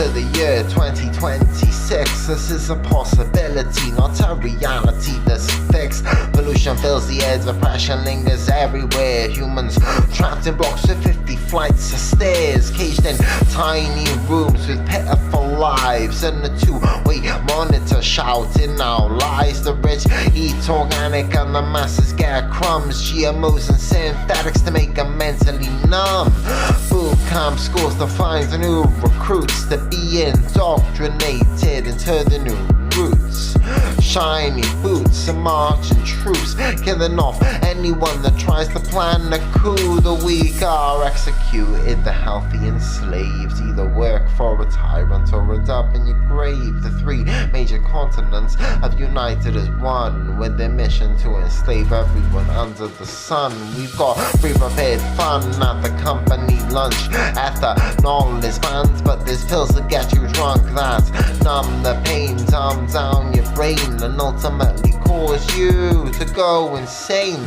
to the year 2026. This is a possibility, not a reality that's fixed. Pollution fills the air, depression lingers everywhere. Humans trapped in blocks with 50 flights of stairs, caged in tiny rooms with pitiful lives, and a two-way monitor shouting out lies. The rich eat organic and the masses get crumbs. GMOs and synthetics to make them mentally numb. Boot camp schools to find new recruits to be indoctrinated into the new roots. Shiny boots and marching troops, killing off anyone that tries to plan a coup. The weak are executed, the healthy enslaved. Either work for a tyrant or end up in your grave. The three major continents have united as one, with their mission to enslave everyone under the sun. We've got pre-prepared fun at the company lunch. Ethanol is banned, but there's pills that get you drunk that numb the pain, dumb down your brain, and ultimately cause you to go insane.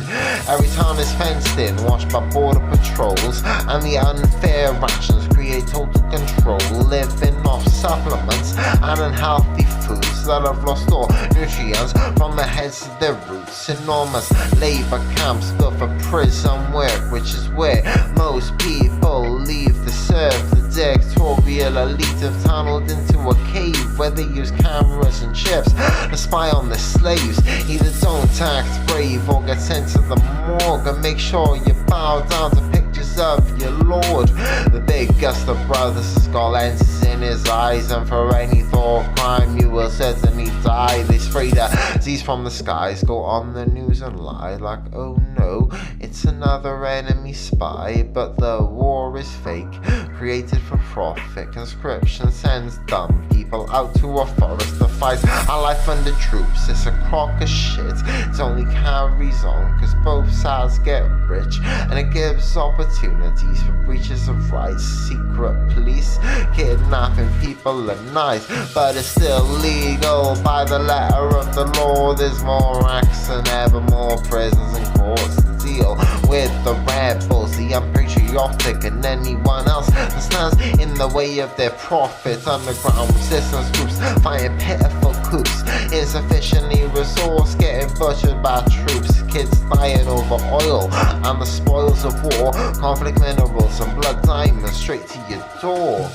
Every town is fenced in, watched by border patrols, and the unfair rations create total control. Living off supplements and unhealthy foods that have lost all nutrients from the heads to their roots. Enormous labor camps built for prison work, which is where most people leave to serve. The dictatorial elite have tunneled into a cave where they use cameras and chips to spy on the slaves. Either don't act brave or get sent to the morgue, and make sure you bow down to pictures of your lord. The biggest of brothers has got lenses in his eyes, and for any thought crime you will certainly die. They spray the disease from the skies, go on the news and lie like, oh no, it's another enemy spy. But the war is fake, created for profit. Conscription sends dumb people out to a forest to fight a life under troops. It's a crock of shit, it only carries on cause both sides get rich, and it gives opportunities for breaches of rights. Secret police kidnapping people at night, but it's still legal by the letter of the law. There's more acts than ever, more prisons and courts to deal with the rebels, the unpatriotic, and anyone else that stands in the way of their profit. Underground resistance groups fighting pitiful coups, insufficiently resourced, getting butchered by troops. Kids dying over oil and the spoils of war. Conflict minerals and blood diamonds straight to your door.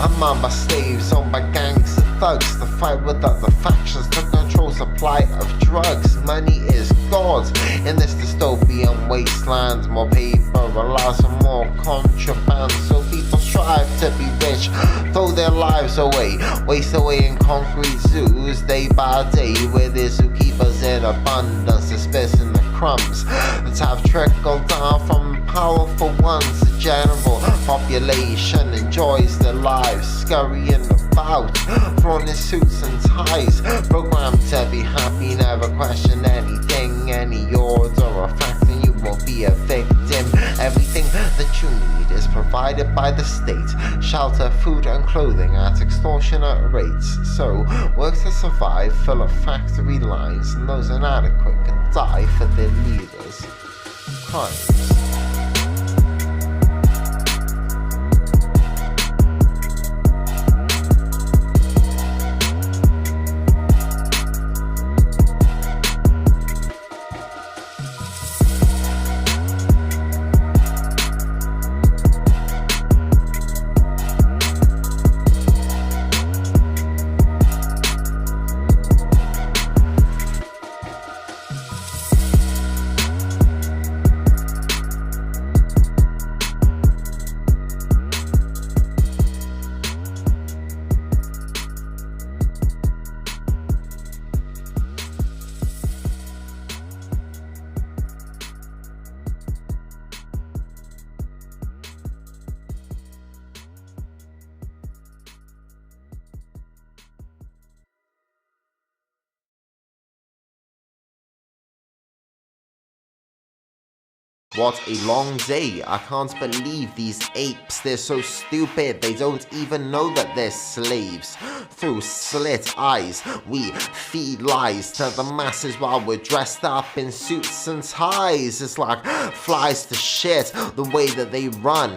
Among by slaves, owned by gangs of thugs to fight with other factions to control supply of drugs. Money is God in this dystopian wasteland. More paper allows for more contraband, so people strive to be rich, throw their lives away, waste away in concrete zoos day by day, with their zookeepers in abundance, dispersing the crumbs that have trickled down from powerful ones. The general population enjoys their lives, scurrying about, thrown in suits and ties, programmed to be happy, never question anything, any order or fact, and you will be a victim. Everything that you need is provided by the state, shelter, food and clothing at extortionate rates. So work to survive, fill up factory lines, and those inadequate can die for their leaders' crimes. What a long day. I can't believe these apes, they're so stupid, they don't even know that they're slaves. Through slit eyes, we feed lies to the masses while we're dressed up in suits and ties. It's like flies to shit, the way that they run.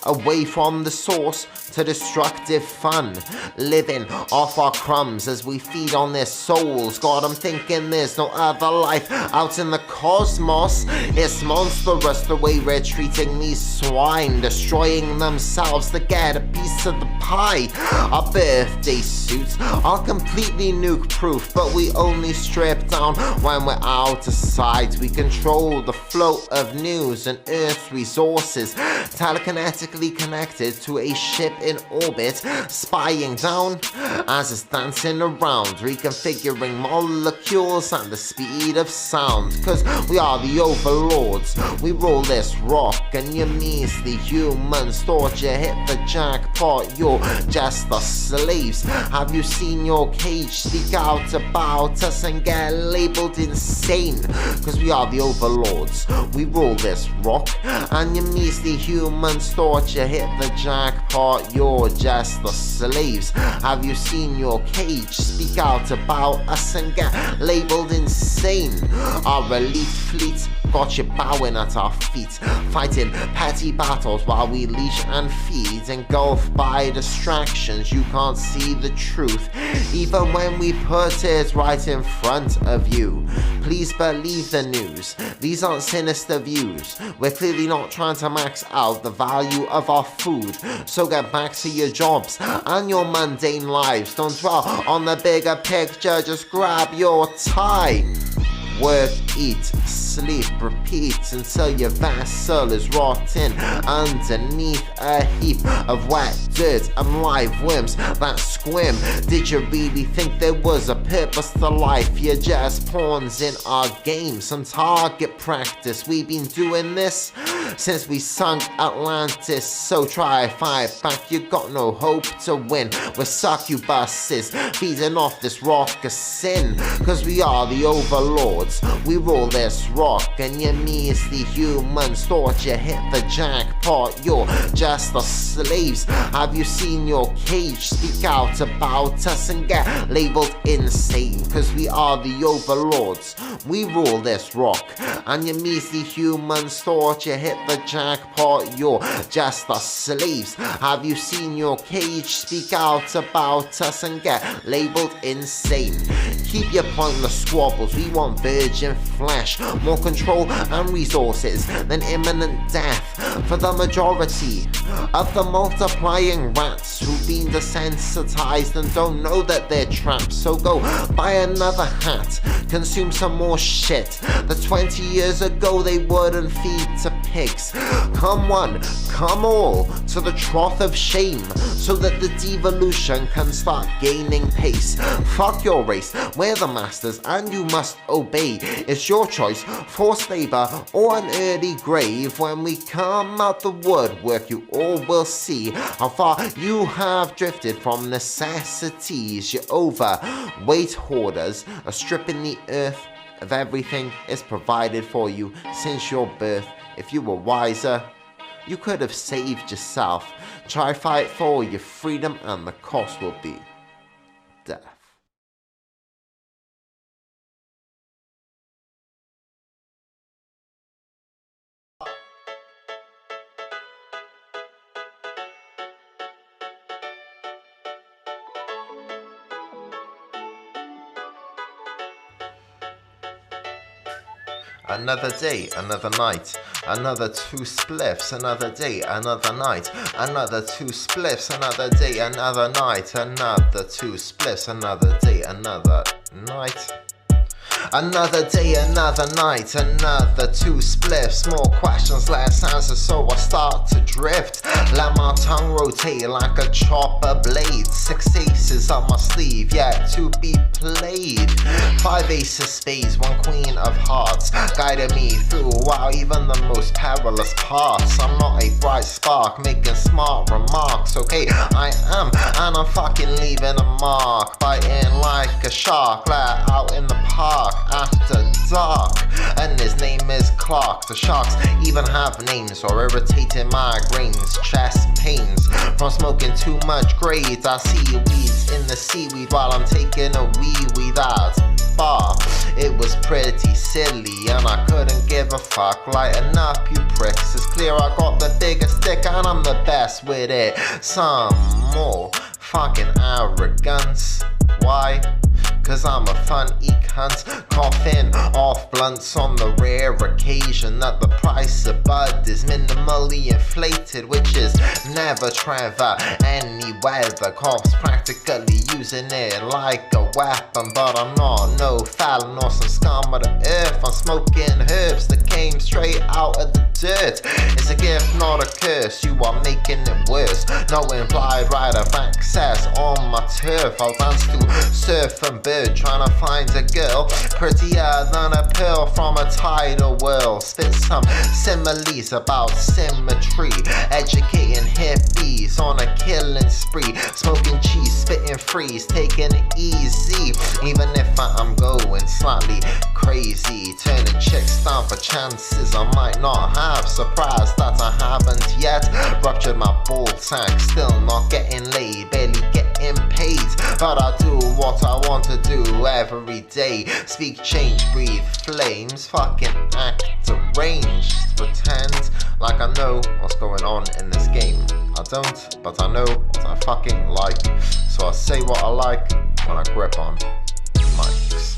away from the source to destructive fun, living off our crumbs as we feed on their souls. God, I'm thinking there's no other life out in the cosmos. It's monstrous the way we're treating these swine, destroying themselves to get a piece of the pie. Our birthday suits are completely nuke proof, but we only strip down when we're out of sight. We control the flow of news and Earth's resources, telekinetically connected to a ship in orbit, spying down as it's dancing around, reconfiguring molecules at the speed of sound. Cause we are the overlords, we rule this rock, and you measly humans thought you hit the jackpot. You're just the slaves. Have you seen your cage? Speak out about us and get labeled insane. Cause we are the overlords, we rule this rock, and you measly humans thought you hit the jackpot. You're just the slaves. Have you seen your cage? Speak out about us and get labeled insane. Our elite fleet got you bowing at our feet, fighting petty battles while we leash and feed, engulfed by distractions. You can't see the truth even when we put it right in front of you. Please believe the news, these aren't sinister views. We're clearly not trying to max out the value of our food, so get back to your jobs and your mundane lives. Don't dwell on the bigger picture, just grab your tie. Work, eat, sleep, repeat until your vessel is rotting underneath a heap of wet dirt and live worms that squirm. Did you really think there was a purpose to life? You're just pawns in our game, some target practice. We've been doing this since we sunk Atlantis, so try fight back, you got no hope to win. We're succubuses feeding off this rock of sin, cause we are the overlords, we rule this rock, and you measly humans thought you hit the jackpot. You're just the slaves. Have you seen your cage? Speak out about us and get labeled insane, cause we are the overlords, we rule this rock, and you measly humans thought you hit the jackpot. You're just the slaves. Have you seen your cage? Speak out about us and get labeled insane. Keep your pointless squabbles, we want virgin flesh, more control and resources than imminent death for the majority of the multiplying rats who've been desensitized and don't know that they're trapped. So go buy another hat, consume some more shit that 20 years ago they wouldn't feed to pigs. Come one, come all to the trough of shame, so that the devolution can start gaining pace. Fuck your race, we're the masters and you must obey. It's your choice, forced labor or an early grave. When we come out the woodwork, you all will see how far you have drifted from necessities. Your overweight hoarders are stripping the earth of everything is provided for you since your birth. If you were wiser, you could have saved yourself. Try fight for your freedom and the cost will be death. Another day, another night, another 2 spliffs, another day, another night, another 2 spliffs, another day, another night, another 2 spliffs, another day, another night. Another day, another night, another 2 spliffs. More questions, less answers, so I start to drift. Let my tongue rotate like a chopper blade. 6 aces up my sleeve, yet to be played. 5 aces of spades, 1 queen of hearts, guided me through, wow, even the most perilous parts. I'm not a bright spark, making smart remarks. Okay, I am, and I'm fucking leaving a mark. Biting like a shark, let out in the park after dark, and his name is Clark. The sharks even have names or irritating migraines, chest pains from smoking too much grades. I see weeds in the seaweed while I'm taking a wee wee that bar It was pretty silly and I couldn't give a fuck. Lighten up, you pricks. It's clear I got the biggest stick and I'm the best with it. Some more fucking arrogance. Why? Cause I'm a funny cunt, coughing off blunts on the rare occasion that the price of bud is minimally inflated, which is never Trevor. Any weather, cops practically using it like a weapon, but I'm not no Fallon or some scum of the earth. I'm smoking herbs that came straight out of the dirt. It's a gift, not a curse. You are making it worse. No implied right of access on my turf. I'll dance to surf and bird, trying to find a girl prettier than a pearl from a tidal whirl. Spit some similes about symmetry, educating hippies on a killing spree. Smoking cheese, spitting freeze, taking it easy, even if I'm going slightly crazy. Turning chicks down for chances I might not have. Surprised that I haven't yet. Ruptured my ball sack, still not getting laid, barely getting paid, but I do what I want to do every day. Speak, change, breathe flames, fucking act deranged. Pretend like I know what's going on in this game. I don't, but I know what I fucking like. So I say what I like when I grip on mics.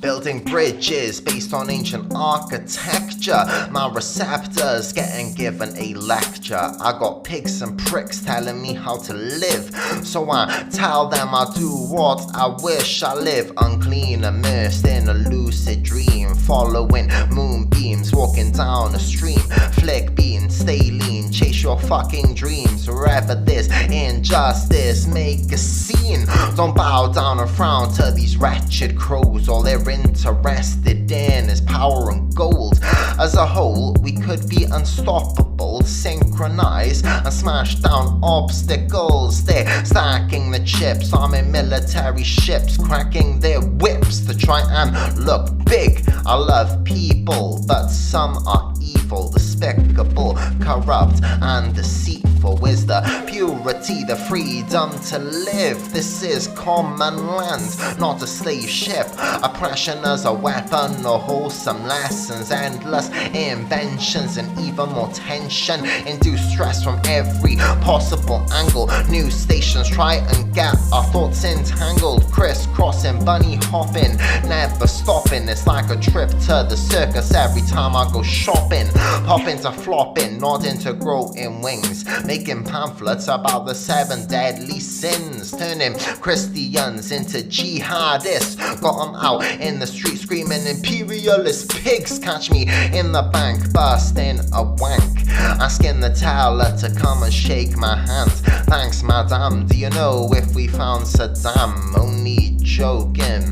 Building bridges based on ancient architecture. My receptors getting given a lecture. I got pigs and pricks telling me how to live, so I tell them I do what I wish. I live unclean, immersed in a lucid dream, following moonbeams, walking down a stream. Flick bean, stay lean, chase your fucking dreams. Wherever there's injustice, make a scene. Don't bow down and frown to these wretched crows. All they're interested in is power and gold. As a whole, we could be unstoppable, synchronize and smash down obstacles. They're stacking the chips, arming military ships, cracking their whips to try and look big. I love people, but some are evil, despicable, corrupt and deceitful. Is the purity, the freedom to live? This is common land, not a slave ship. Oppression as a weapon, no wholesome lessons, endless inventions and even more tension. Induce stress from every possible angle. New stations try and get our thoughts entangled, crisscrossing, bunny hopping, never stopping. It's like a trip to the circus every time I go shopping. Popping to flopping, nodding to growing wings, making pamphlets about the 7 deadly sins, turning Christians into jihadists. Got them out in the street screaming imperialist pigs. Catch me in the bank busting a wank, asking the teller to come and shake my hand. Thanks madam, do you know if we found Saddam? Only joking,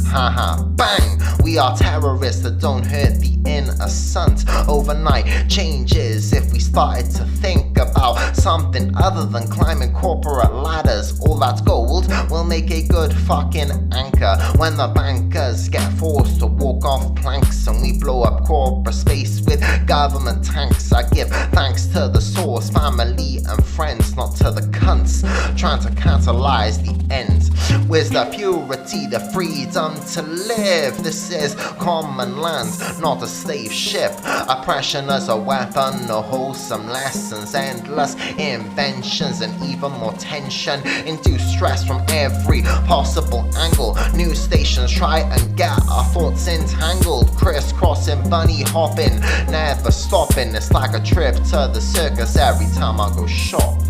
haha, bang. We are terrorists that don't hurt the innocent. Overnight changes if we started to think about something other than climbing corporate ladders. All that gold will make a good fucking anchor when the bankers get forced to walk off planks and we blow up corporate space with government tanks. I give thanks to the source, family and friends, not to the cunts trying to catalyze the end. Where's the purity, the freedom to live? This is common land, not a slave ship. Oppression as a weapon, no wholesome lessons, endless inventions and even more tension. Induce stress from every possible angle. New stations try and get our thoughts entangled, crisscrossing, bunny hopping, never stopping. It's like a trip to the circus every time I go shopping.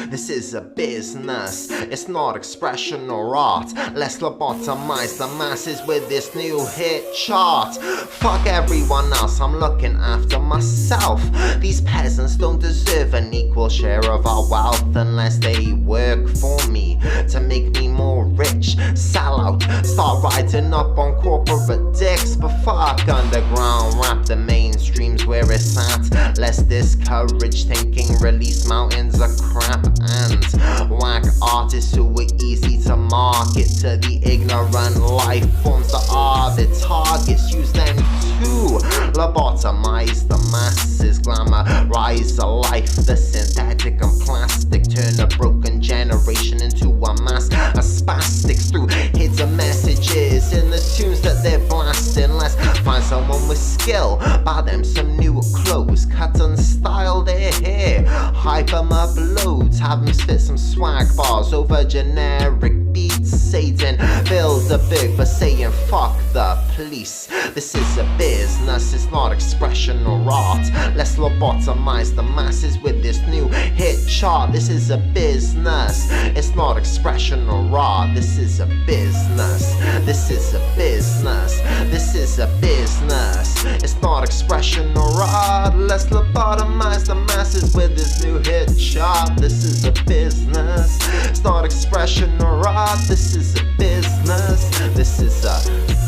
This is a business, it's not expression or art. Let's lobotomize the masses with this new hit chart. Fuck everyone else, I'm looking after myself. These peasants don't deserve an equal share of our wealth unless they work for me to make me more rich. Sell out, start riding up on corporate dicks. But fuck underground rap, the mainstream's where it's at. Less discourage thinking, release mountains of crap and whack artists who are easy to market to the ignorant life forms that are the targets. Use them to lobotomize the masses, glamorize a life that's synthetic and plastic, turn a broken generation into a mass of spastics through hidden messages in the tunes that they're blasting. Let's find someone with skill, buy them some new clothes, cut and style their hair, hype them up loads, have them spit some swag bars over generic beats. Satan build a big for saying fuck the police. This is a business, it's not expression or art. Let's lobotomize the masses with this new hit chart. This is a business, it's not expression or art. This is a business, this is a business, this is a business, it's not expression or art. Let's lobotomize the masses with this new hit chart. This is a business, it's not expression or art. This is a business, this is a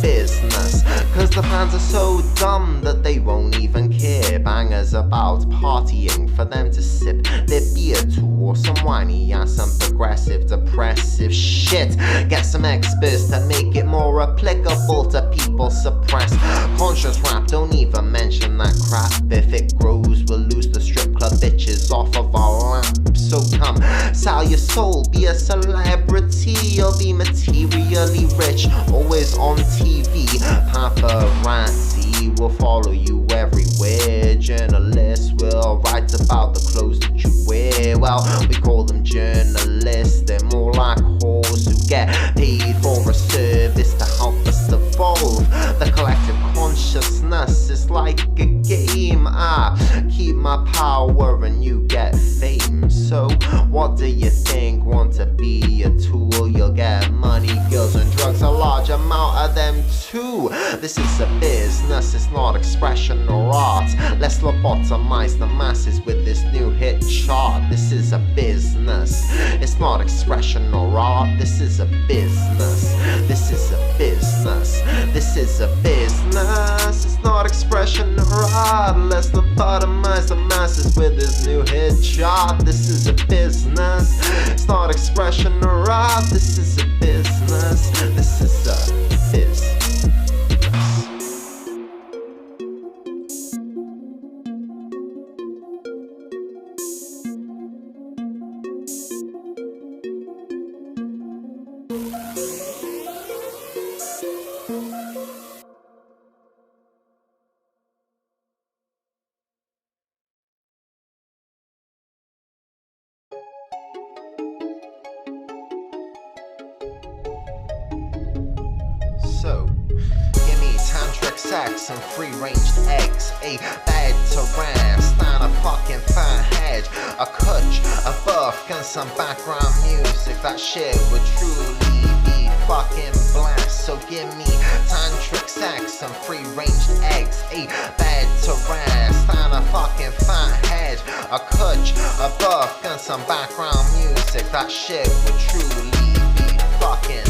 business. Cause the fans are so dumb that they won't even care. Bangers about partying for them to sip their beer to, or some whiny ass some progressive depressive shit. Get some experts to make it more applicable to people suppressed. Conscious rap, don't even mention that crap. If it grows, we'll lose the strip club bitches off of our lap. So come, sell your soul, be a celebrity. You'll be materially rich, always on TV. Paparazzi will follow you everywhere. Journalists will write about the clothes that you wear. Well, we call them journalists. They're more like whores who get paid for a service to help us evolve. The collective consciousness is like a game. I keep my power and you get fame. So what do you think? Want to be a tool? You'll get money, girls and drugs, a large amount of them too. This is a business, it's not expression or art. Let's lobotomize the masses with this new hit chart. This is a business, it's not expression or art. This is a business, this is a business, this is a business, it's not expression or art. Let's lobotomize the masses with this new hit chart. This is a business, it's not expression or art. This is a business, this is a business. So, give me tantric sex and free-ranged eggs, a bed to rest and a fucking fat head, a cutch, a buff and some background music. That shit would truly be fucking blast. So give me tantric sex and free-ranged eggs, a bed to rest and a fucking fat head, a cutch, a buff and some background music. That shit would truly be fucking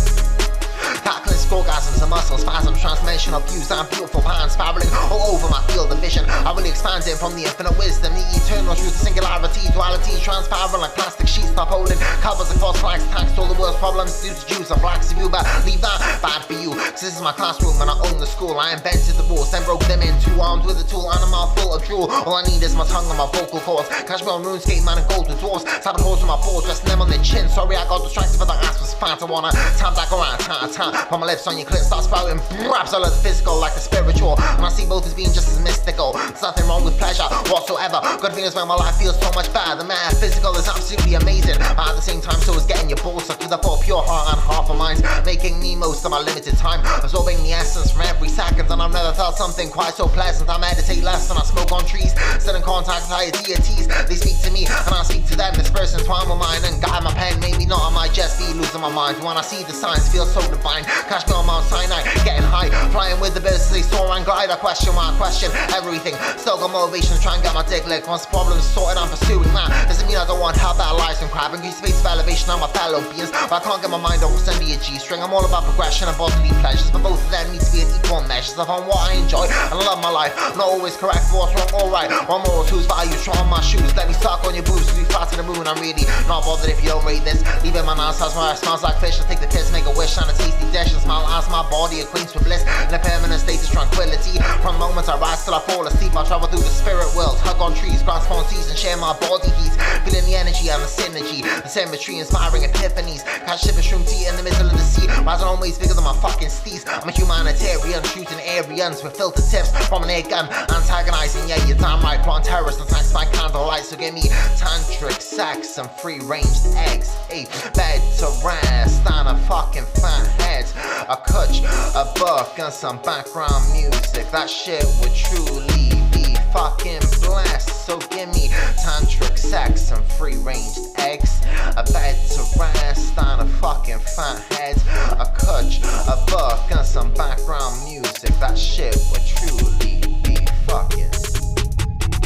Cataclysmic orgasms and muscle spasms, transformational views and beautiful hands spiraling all over my field of vision. I really expanding from the infinite wisdom, the eternal truth, the singularity, duality, transparent like plastic sheets, stop holding covers and false flags, taxed all the world's problems, due to Jews and blacks of you, but leave that bad for you. Cause this is my classroom and I own the school. I invented the rules, then broke them in two arms with a tool and a mouth full of drool. All I need is my tongue and my vocal cords. Catch me on RuneScape, man, and gold with dwarves. Stabbing holes with my balls, resting them on their chin. Sorry I got distracted, but the ass was fat. I wanna tap that go around, tap. Put my lips on your clit, start spouting raps. I love the physical like the spiritual, and I see both as being just as mystical. There's nothing wrong with pleasure whatsoever. Good thing is when my life feels so much better. The metaphysical is absolutely amazing, but at the same time so is getting your balls closer to the full pure heart and half of minds, making me most of my limited time, absorbing the essence from every second. And I've never felt something quite so pleasant. I meditate less and I smoke on trees, still in contact with higher deities. They speak to me and I speak to them. This person twine with mine and guide my pen. Maybe not, I might just be losing my mind. When I see the signs, feel so divine. Catch me on Mount Sinai, getting high, flying with the birds as they soar and glide. I question why I question everything. Still got motivation to try and get my dick licked. Once problems sorted, I'm pursuing that. Doesn't mean I don't want help that lies from crabbing. Increase space of elevation on my fellow beings, but I can't get my mind off send me a G-string. I'm all about progression and bodily pleasures, but both of them need to be in equal measures. I find what I enjoy and I love my life. Not always correct, what's wrong, alright. One more two's values, try on my shoes. Let me suck on your boobs, we fly to the moon. I'm really not bothered if you don't rate this. Leaving my nose house where it smells like fish. I take the piss, make a wish on a tasty dish and smile as my body acquaints with bliss. In a permanent state of tranquility. From moments I rise till I fall asleep, I travel through the spirit world, hug on trees, grasp on seas and share my body heat. Feeling the energy and the synergy, the symmetry inspiring epiphanies. Catch ship and shroom tea in the middle of the sea, rising on waves bigger than my fucking steez. I'm a humanitarian, shooting Aryans with filter tips from an air gun, antagonizing, yeah, you're damn right. Plotting terrorist attacks by candlelight, so give me tantric sex and free-ranged eggs. A bed to rest and a fucking fat head, a kutch, a book and some background music. That shit would truly be fucking blessed. So give me tantric sex and free-ranged eggs, a bed to rest and a fucking fat head, a kutch, a book and some background music. That shit would truly be fucking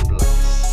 blessed.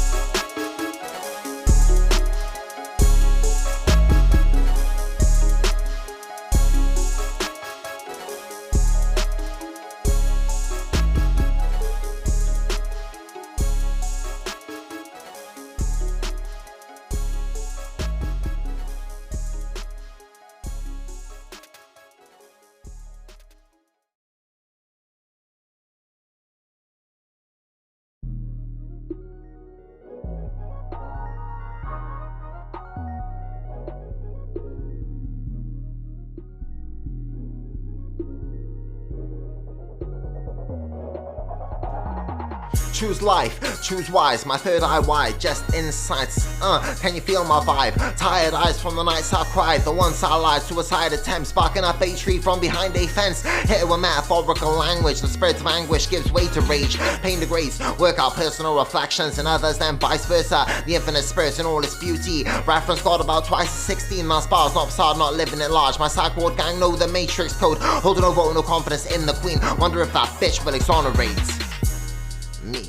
Choose life, choose wise, my third eye wide, just insights, can you feel my vibe? Tired eyes from the nights I cried, the ones I lied, suicide attempts, sparking up a tree from behind a fence. Hit it with metaphorical language, the spirit of anguish gives way to rage. Pain degrades, work out personal reflections in others, then vice versa. The infinite spirit in all its beauty. Reference got about twice as 16, my spars not facade, not living at large. My psych ward gang know the matrix code, holding no vote, no confidence in the queen. Wonder if that bitch will exonerate me.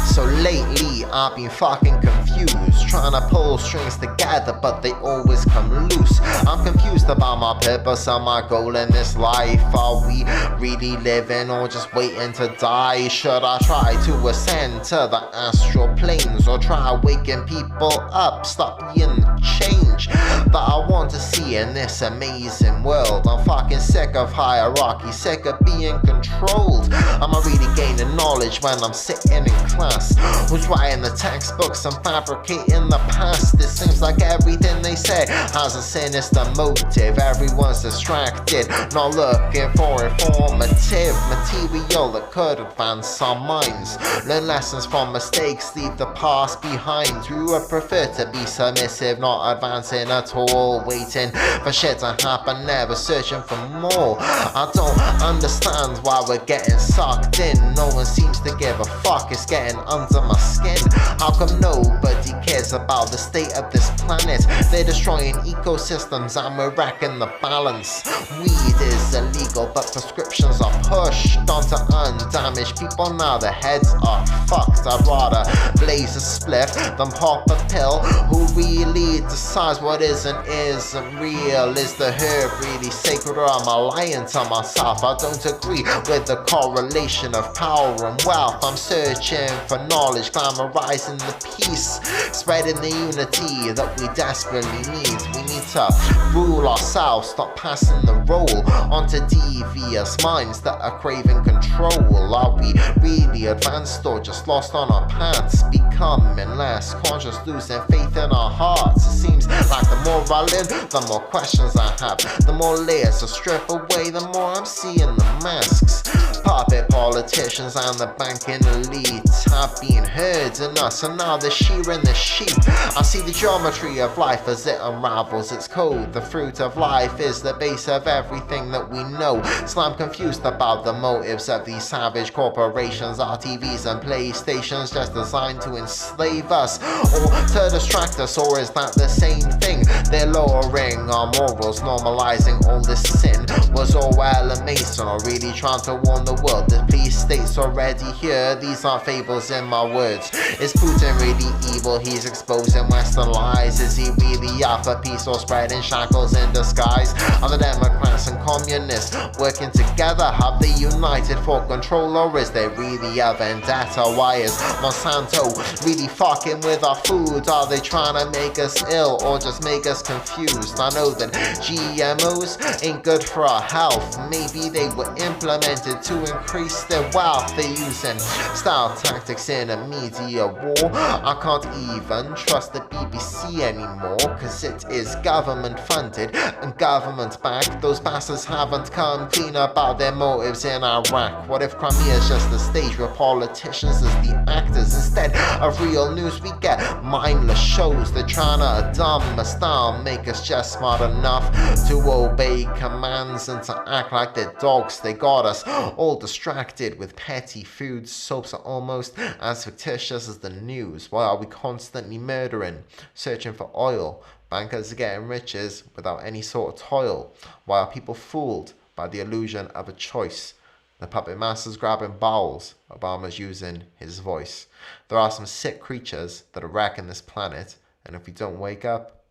So lately I've been fucking confused, trying to pull strings together but they always come loose. I'm confused about my purpose and my goal in this life. Are we really living or just waiting to die? Should I try to ascend to the astral planes or try waking people up, stop being the change that I want to see in this amazing world? I'm fucking sick of hierarchy, sick of being controlled. Am I really gaining knowledge when I'm sitting in class? Who's writing the textbooks and fabricating the past? It seems like everything they say has a sinister motive. Everyone's distracted, not looking for informative material that could advance our minds. Learn lessons from mistakes, leave the past behind. We would prefer to be submissive, not advancing at all, waiting for shit to happen, never searching for more. I don't understand why we're getting sucked in. No one seems to give a fuck, it's getting under my skin. How come nobody cares about the state of this planet? They're destroying ecosystems and we're wrecking the balance. Weed is illegal but prescriptions are pushed onto undamaged people. Now their heads are fucked. I'd rather blaze a spliff than pop a pill. Who really decides what is and isn't real? Is the herb really sacred or am I lying to myself? I don't agree with the correlation of power and wealth. I'm searching for knowledge, glamorizing the peace spreading the unity that we desperately need. We need to rule ourselves, stop passing the role onto devious minds that are craving control. Are we really advanced or just lost on our paths, becoming less conscious, losing faith in our hearts? It seems like the more I live, the more questions I have, the more layers to strip away, the more I'm seeing the masks. Puppet politicians and the banking elite have been herding us, and now they're shearing the sheep. I see the geometry of life as it unravels its code. The fruit of life is the base of everything that we know. So I'm confused about the motives of these savage corporations, RTVs and PlayStations, just designed to enslave us or to distract us. Or is that the same thing? They're lowering our morals, normalizing all this sin. Was Orwell and Mason are really trying to warn the world? The police state's already here, these aren't fables in my words. Is Putin really evil? He's exposing Western lies. Is he really out for peace or spreading shackles in disguise? Are the Democrats and communists working together? Have they united for control, or is there really a vendetta? Why is Monsanto really fucking with our food? Are they trying to make us ill or just make us confused? I know that GMOs ain't good for our health. Maybe they were implemented to increase their wealth. They're using style tactics in a media war. I can't even trust the BBC anymore, cause it is government funded and government backed. Those bastards haven't come clean about their motives in Iraq. What if Crimea is just the stage where politicians as the actors? Instead of real news we get mindless shows. They're trying to dumb us down, make us just smart enough to obey commands and to act like they're dogs. They got us all distracted with petty food. Soaps are almost as fictitious as the news. Why are we constantly murdering, searching for oil? Bankers are getting riches without any sort of toil. Why are people fooled by the illusion of a choice? The puppet master's grabbing bowels, Obama's using his voice. There are some sick creatures that are wrecking this planet, and if we don't wake up,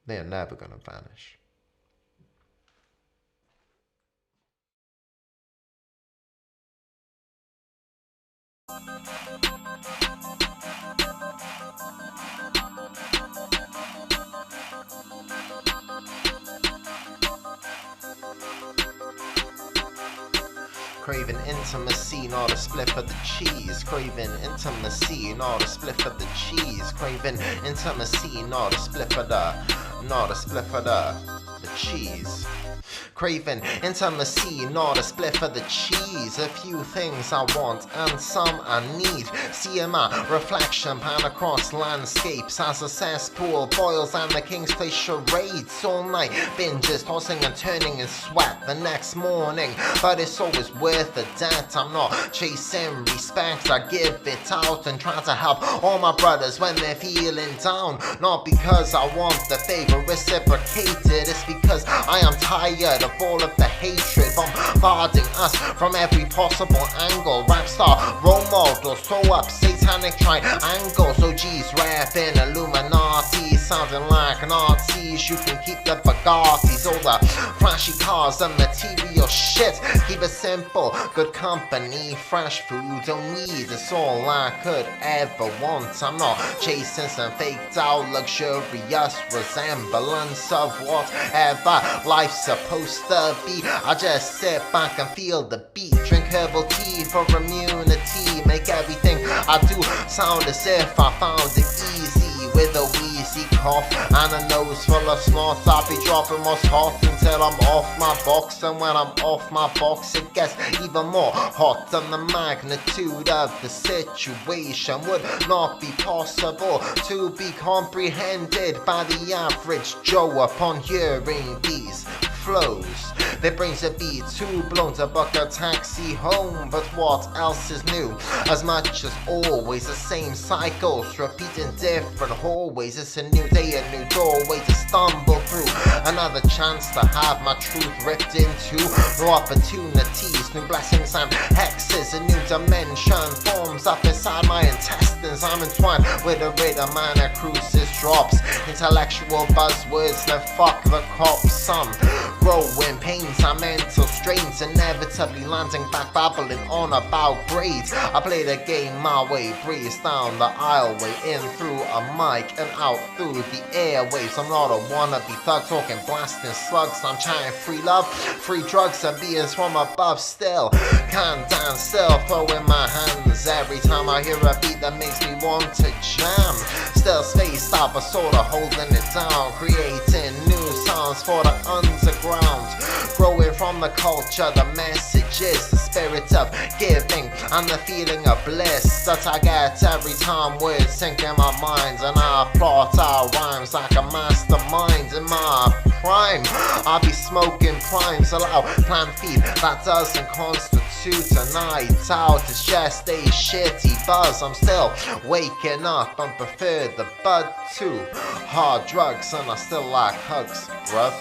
they are never gonna vanish. Craving intimacy, not a spliff of the cheese. Craving intimacy, not a spliff of the cheese. Craving intimacy, not a spliff of the cheese. Craving intimacy, not a spliff of the cheese. A few things I want and some I need. See my reflection pan across landscapes as a cesspool boils and the kings play charades all night. Binges tossing and turning in sweat the next morning, but it's always worth the debt. I'm not chasing respect, I give it out and try to help all my brothers when they're feeling down. Not because I want the favor reciprocated, it's because I am tired of all of the hatred bombarding us from every possible angle. Rap star role models throw up satanic triangles. OGs rapping Illuminati, sounding like Nazis. You can keep the Bugattis, all the flashy cars and material shit. Keep it simple, good company, fresh food and weed. It's all I could ever want. I'm not chasing some faked out luxurious resemblance of whatever life's supposed to be. I just sit back and feel the beat, drink herbal tea for immunity, make everything I do sound as if I found it easy. With a wheezy cough and a nose full of snot, I'll be dropping what's hot until I'm off my box. And when I'm off my box, it gets even more hot. And the magnitude of the situation would not be possible to be comprehended by the average Joe upon hearing these flows. Their brains would be too blown to book a taxi home, but what else is new? As much as always, the same cycles, repeating different hallways. It's a new day, a new doorway to stumble through. Another chance to have my truth ripped into. New opportunities, new blessings and hexes. A new dimension forms up inside my intestines. I'm entwined with a rhythm and a cruises drops. Intellectual buzzwords that fuck the cops. Some Growing pains and mental strains, inevitably landing back babbling on about grades. I play the game my way, breeze down the aisleway, in through a mic and out through the airwaves. I'm not a wannabe thug talking blasting slugs, I'm chatting free love, free drugs and beings from above. Still can't dance, still throwing my hands every time I hear a beat that makes me want to jam. Still spaced out but sorta holding it down, creating new sounds for the underground. Growing from the culture, the messages, the spirit of giving and the feeling of bliss that I get every time words sink in my mind, and I plot out rhymes like a mastermind. In my prime, I'll be smoking primes, allow plant feed that doesn't constitute a night out. It's just a shitty buzz. I'm still waking up and prefer the bud to hard drugs, and I still like hugs, bruv.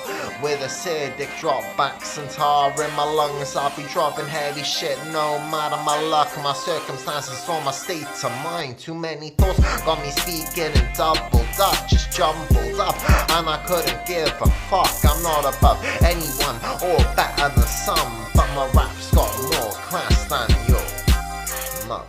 With acidic dropbacks and tar in my lungs, I'll be dropping heavy shit no matter my luck, my circumstances, or my state of mind. Too many thoughts got me speaking in double Dutch, just jumbled up, and I couldn't give a fuck. I'm not above anyone or better than some, but my rap's got more class than your mum.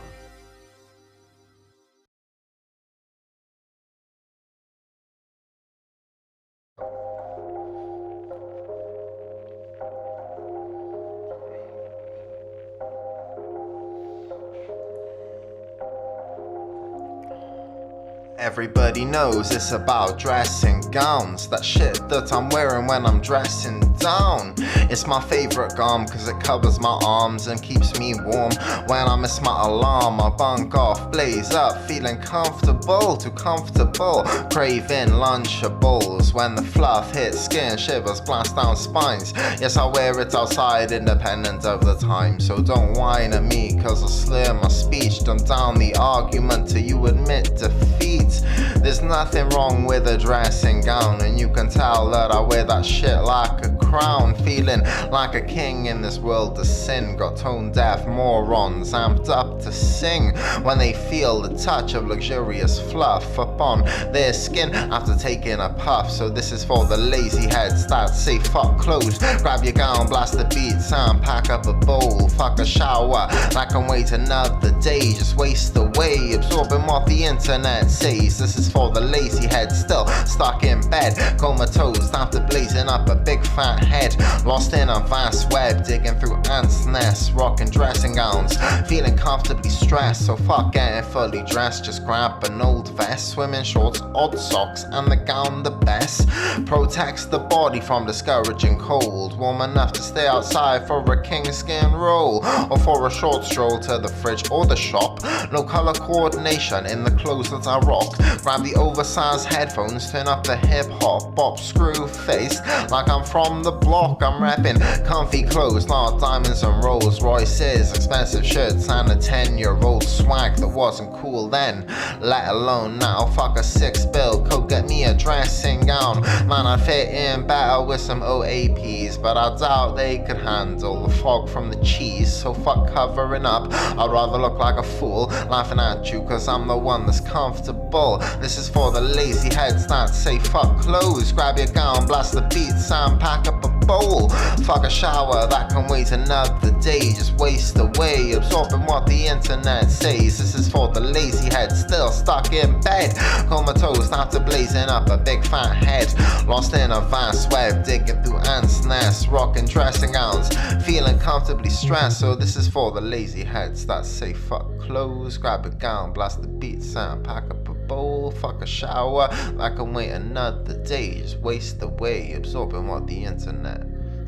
Everybody knows it's about dressing gowns, that shit that I'm wearing when I'm dressing down. It's my favorite gown cause it covers my arms and keeps me warm. When I miss my alarm, I bunk off, blaze up, feeling comfortable, too comfortable. Craving Lunchables when the fluff hits skin, shivers blast down spines. Yes, I wear it outside independent of the time, so don't whine at me cause I slur my speech. Dumb down the argument till you admit defeat. There's nothing wrong with a dressing gown, and you can tell that I wear that shit like a crown. Feeling like a king in this world of sin. Got tone deaf morons amped up to sing when they feel the touch of luxurious fluff upon their skin after taking a puff. So this is for the lazy heads that say fuck clothes. Grab your gown, blast the beats and pack up a bowl. Fuck a shower that can wait another day, just waste away absorbing what the internet says. This is for the lazy head still stuck in bed, comatose after blazing up a big fat head, lost in a vast web, digging through ants' nests, rocking dressing gowns, feeling comfortably stressed. So fuck getting fully dressed, just grab an old vest, swimming shorts, odd socks, and the gown the best. Protects the body from discouraging cold, warm enough to stay outside for a king skin roll, or for a short stroll to the fridge or the shop. No color coordination in the clothes that I rock. Grab the oversized headphones, turn up the hip hop, bop, screw face like I'm from the block. I'm repping comfy clothes, not diamonds and Rolls Royces, expensive shirts and a 10-year-old swag that wasn't cool then, let alone now. Fuck a 6 bill, go get me a dressing gown. Man, I'd fit in better with some OAPs, but I doubt they could handle the fog from the cheese. So fuck covering up, I'd rather look like a fool laughing at you cause I'm the one that's comfortable. This is for the lazy heads that say fuck clothes. Grab your gown, blast the beats and pack up a bowl. Fuck a shower that can wait another day, just waste away absorbing what the internet says. This is for the lazy heads still stuck in bed, comatose after blazing up a big fat head, lost in a vast web, digging through ants' nests, rocking dressing gowns, feeling comfortably stressed. So this is for the lazy heads that say fuck clothes. Grab a gown, blast the beats and pack up a bowl. Fuck a shower that can wait another day, just waste away absorbing what the internet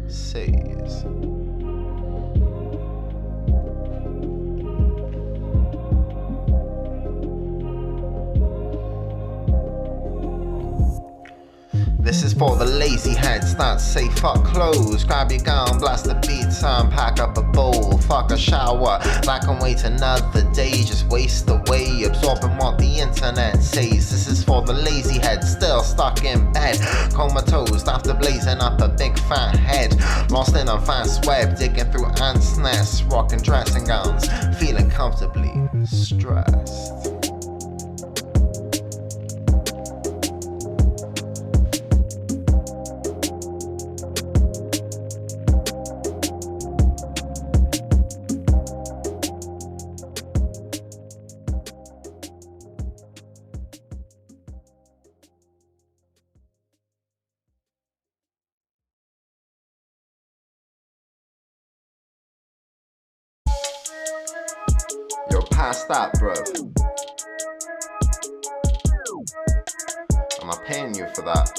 says. This is for the lazy heads that say fuck clothes. Grab your gown, blast the beats and pack up a bowl. Fuck a shower that can wait another day, just waste away absorbing what the internet says. This is for the lazy heads still stuck in bed, comatose after blazing up a big fat head, lost in a vast web, digging through ants' nests, rocking dressing gowns, feeling comfortably stressed. past that, bruv. Am I paying you for that?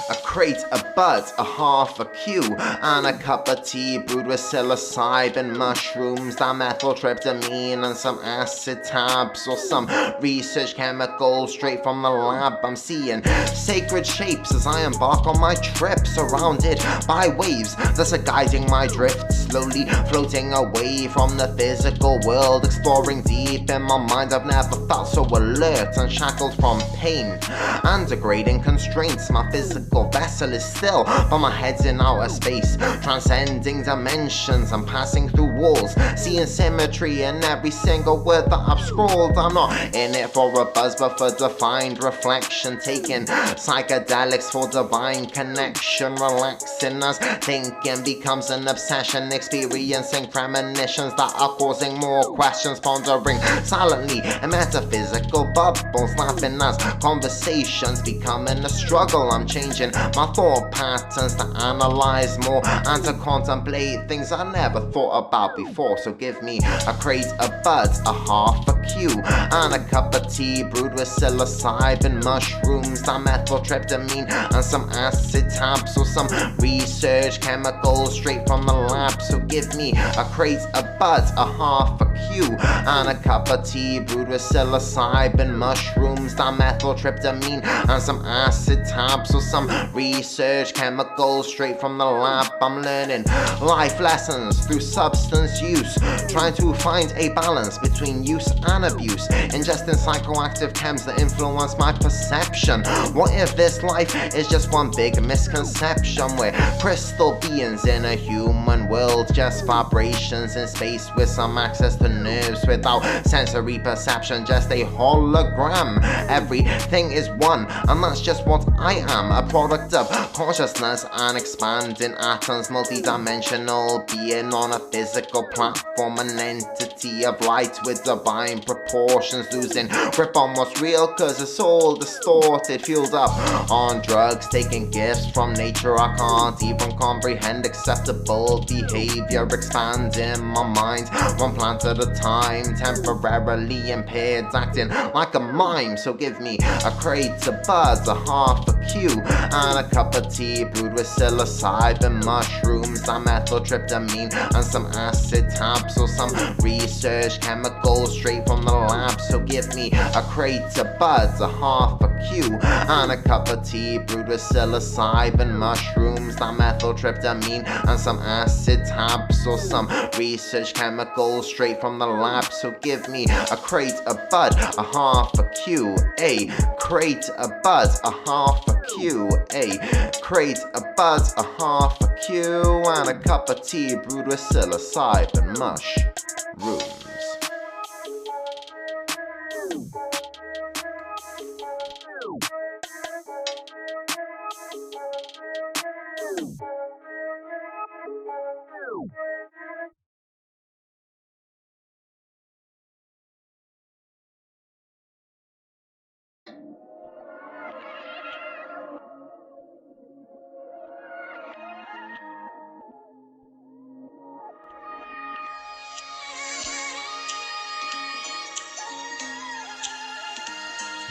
A crate, a bud, a half a Q, and a cup of tea brewed with psilocybin mushrooms, dimethyltryptamine, and some acid tabs, or some research chemicals straight from the lab. I'm seeing sacred shapes as I embark on my trip, surrounded by waves that are guiding my drift, slowly floating away from the physical world, exploring deep in my mind. I've never felt so alert, unshackled from pain and degrading constraints. My physical vessel is still, but my head's in outer space, transcending dimensions. I'm passing through walls, seeing symmetry in every single word that I've scrawled. I'm not in it for a buzz, but for defined reflection, taking psychedelics for divine connection, relaxing as thinking becomes an obsession, experiencing premonitions that are causing more questions, pondering silently in metaphysical bubbles, laughing as conversations becoming a struggle. I'm changing my thought patterns to analyze more and to contemplate things I never thought about before. So give me a crate of buds, a half a Q, and a cup of tea brewed with psilocybin mushrooms, dimethyltryptamine, and some acid tabs, or some research chemicals straight from the lab. So give me a crate of buds, a half a Q, and a cup of tea brewed with psilocybin mushrooms, dimethyltryptamine, and some acid tabs, or some research chemicals straight from the lab. I'm learning life lessons through substance use, trying to find a balance between use and abuse, ingesting psychoactive chems that influence my perception. What if this life is just one big misconception? We're crystal beings in a human world, just vibrations in space with some access to nerves without sensory perception, just a hologram. Everything is one, and that's just what I am, a product of consciousness and expanding atoms, multi-dimensional being on a physical platform, an entity of light with divine proportions, losing grip on what's real cause it's all distorted, fueled up on drugs, taking gifts from nature I can't even comprehend, acceptable behavior expanding my mind, one plant at a time, temporarily impaired, acting like a mime. So give me a crate of buds, a half a Q, and a cup of tea brewed with psilocybin mushrooms, dimethyltryptamine, and some acid tabs, or some research chemicals straight from the lab. So give me a crate of buds, a half a Q, and a cup of tea brewed with psilocybin mushrooms, dimethyltryptamine, and some acid tabs, or some research chemicals straight from the lab. So give me a crate of bud, a half a Q, a crate of buds, a half a Q, a crate of buds, a half a Q, and a cup of tea brewed with psilocybin mushrooms.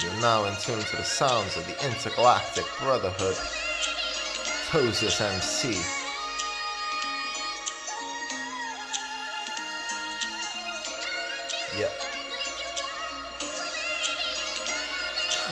You're now in tune to the sounds of the Intergalactic Brotherhood. Tosis MC. Yeah.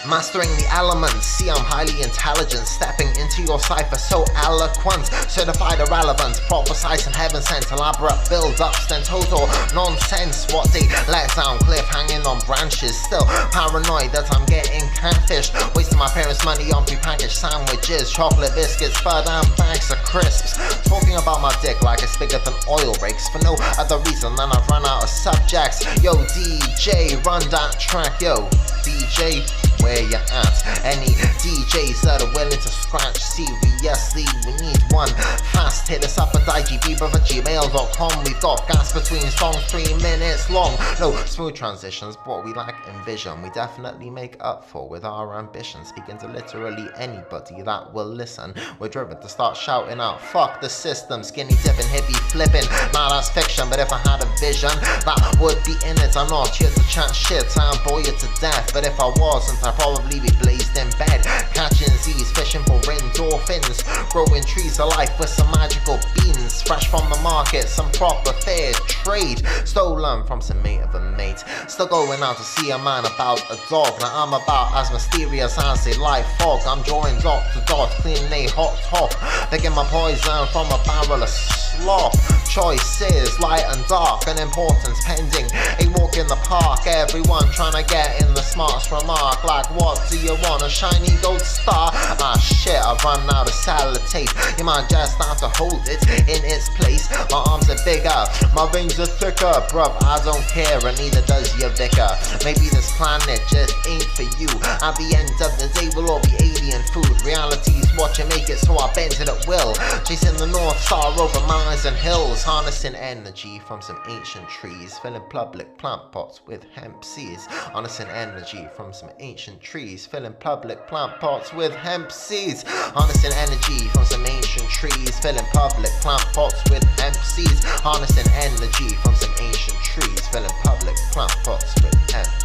Mastering the elements, see I'm highly intelligent, stepping into your cipher so eloquent, certified irrelevant, prophesizing heaven sent, elaborate build-ups, then total nonsense. What they let down, cliff hanging on branches, still paranoid that I'm getting catfished, wasting my parents' money on prepackaged sandwiches, chocolate biscuits, bud and bags of crisps, talking about my dick like it's bigger than oil rigs, for no other reason than I've run out of subjects. Yo DJ, run that track, yo DJ. where you at. Any DJs that are willing to scratch seriously, we need one fast. Hit us up at igbbrother@gmail.com. We've got gas between songs 3 minutes long. No smooth transitions, but we lack envision. We definitely make up for with our ambition, speaking to literally anybody that will listen. We're driven to start shouting out, fuck the system, skinny dipping, hippie flipping. Nah, that's fiction, but if I had a vision, that would be in it. I'm not here to chat shit and bore you to death, but if I wasn't, I'd probably be blazed in bed, catching Z's, fishing for endorphins, growing trees of life with some magical beans, fresh from the market, some proper fair trade, stolen from some mate of a mate. Still going out to see a man about a dog. Now I'm about as mysterious as a light fog. I'm drawing dot to dot, cleaning a hot top, picking my poison from a barrel of slop. Choices light and dark, and importance pending. A walk in the park, everyone trying to get in the smartest remark. Like, what do you want, a shiny gold star? Ah shit, I've run out of sellotape. You might just have to hold it in its place. My arms are bigger, my veins are thicker. Bruv, I don't care, and neither does your vicar. Maybe this planet just ain't for you. At the end of the day, we'll all be alien food. Reality's what you make it, so I bend it at will. Chasing the North Star over mountains and hills, harnessing energy from some ancient trees, filling public plant pots with hemp seeds. Harnessing energy from some ancient trees, filling public plant pots with hemp seeds. Harnessing energy from some ancient trees, filling public plant pots with hemp seeds. Harnessing energy from some ancient trees, filling public plant pots with hemp seeds.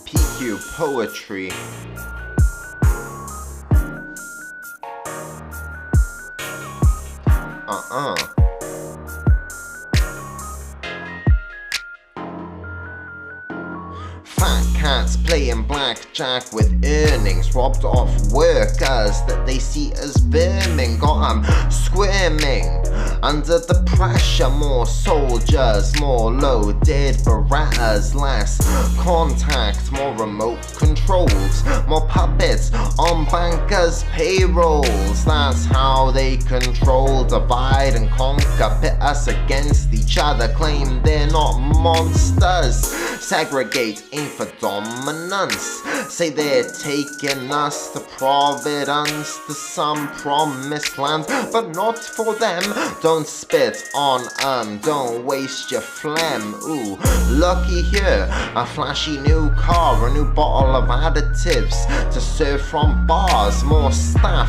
PQ Poetry. Fatcats playing blackjack with earnings, robbed off workers that they see as vermin. Got 'em squirming under the pressure. More soldiers, more loaded Berettas, less contact, more remote controls, more puppets on bankers' payrolls. That's how they control, divide and conquer, pit us against each other, claim they're not monsters. Segregate ain't for dominance, say they're taking us to Providence, to some promised land, but not for them. Don't spit on 'em, don't waste your phlegm. Ooh, looky here, a flashy new car, a new bottle of additives to serve from bars, more staff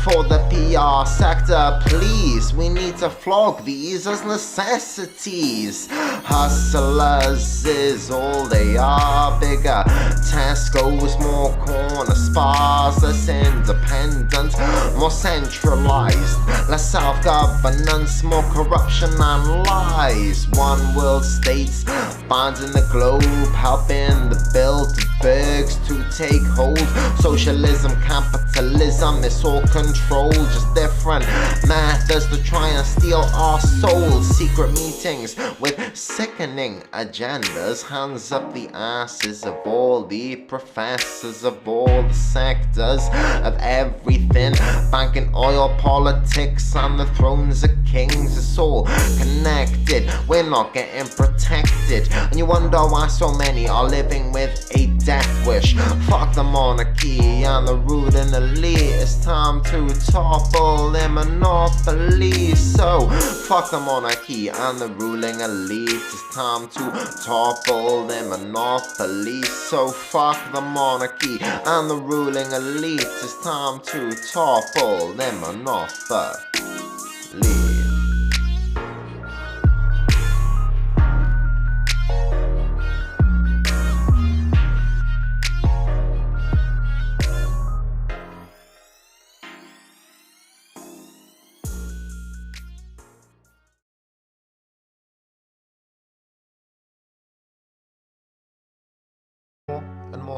for the PR sector, please. We need to flog these as necessities. Hustlers is all they are, bigger Tesco's, more corner spas, less independent, more centralized, less self-governance, more corruption and lies. One world states binding the globe, helping the Bilderbergs to take hold. Socialism, capitalism, it's all controlled, just different methods to try and steal our souls. Secret meetings with sickening agendas, hands up the asses of all the professors of all the sectors of everything. Banking, oil, politics, and the thrones of kings. It's all connected, we're not getting protected. And you wonder why so many are living with a death wish. Fuck the monarchy and the ruling elite. It's time to topple their monopoly. So fuck the monarchy and the ruling elite. It's time to topple their monopoly. So fuck the monarchy and the ruling elite. It's time to topple their monopoly.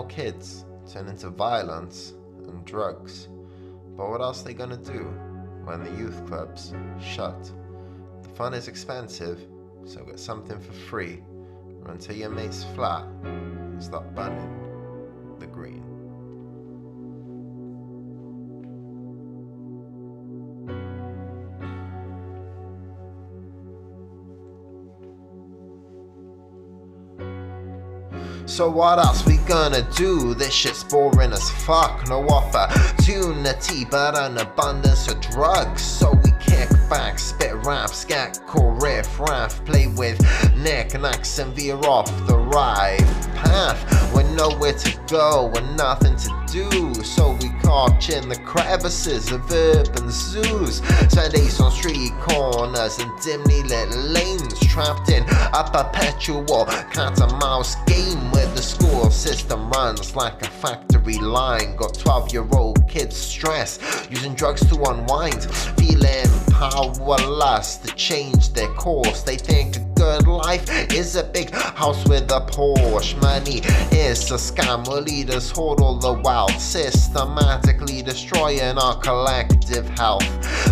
more kids turn into violence and drugs. But what else are they gonna do when the youth clubs shut? The fun is expensive, so get something for free. Run to your mate's flat and start burning the green. So what else we gonna do? This shit's boring as fuck. No opportunity but an abundance of drugs. So we kick back, spit raps, get cool riff raff, play with knickknacks and veer off the right path. With nowhere to go and nothing to do, so we crouch in the crevices of urban zoos. Spend days on street corners and dimly lit lanes, trapped in a perpetual cat and mouse game where the school system runs like a factory line. Got 12-year-old kids stressed, using drugs to unwind, feeling powerless to change their course. They think a good life is a big house with a Porsche. Money is a scam where leaders hoard all the wealth, systematically destroying our collective health.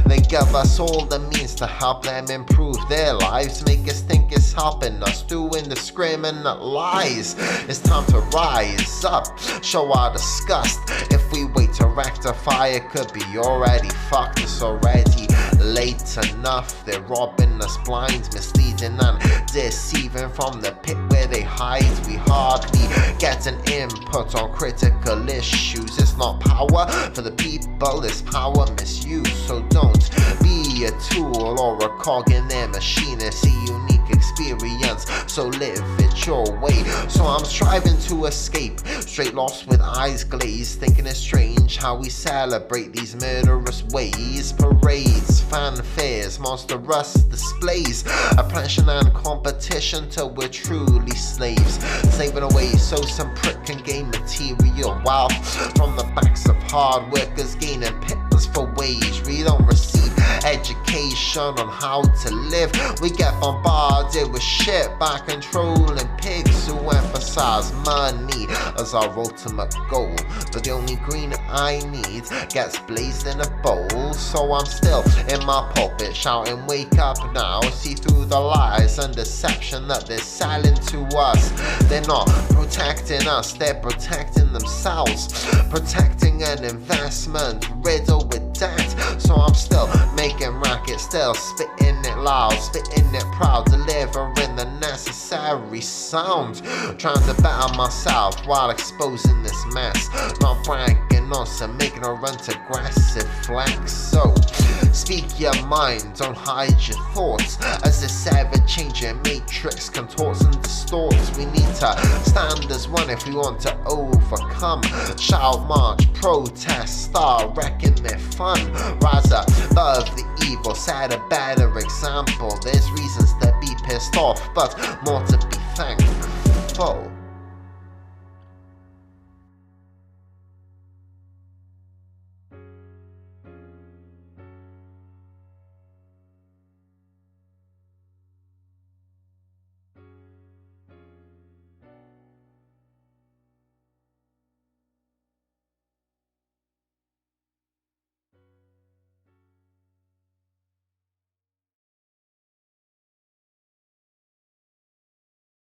They give us all the means to help them improve their lives, make us think it's helping us, doing discriminate lies. It's time to rise up, show our disgust. If we wait to rectify, it could be already fucked. It's already late enough. They're robbing us blind, misleading and deceiving from the pit where they hide. We hardly get an input on critical issues. It's not power for the people, it's power misuse. So don't be a tool or a cog in their machine. It's a unique experience, so live it your way. So I'm striving to escape, straight lost with eyes glazed, thinking it's strange how we celebrate these murderous ways. Parades, fanfares, monstrous displays, oppression and competition till we're truly slaves. Saving away so some prick can gain material wealth from the backs of hard workers, gaining pittance for wage. We don't receive education on how to live. We get bombarded with shit by controlling pigs who emphasize money as our ultimate goal. But the only green I need gets blazed in a bowl. So I'm still in my pulpit shouting, wake up now, see through the lies and deception that they're selling to us. They're not protecting us, they're protecting themselves, protecting an investment riddled with debt. So I'm still making racket, still spitting it loud, spitting it proud, delivering the necessary sound, trying to better myself while exposing this mess, not bragging on some ignorant aggressive flex. So speak your mind, don't hide your thoughts, as this ever-changing matrix contorts and distorts. We need to stand as one if we want to overcome. Shout, march, protest, start wrecking their fun. Rise above the evil, set a better example. There's reasons to be pissed off, but more to be thankful.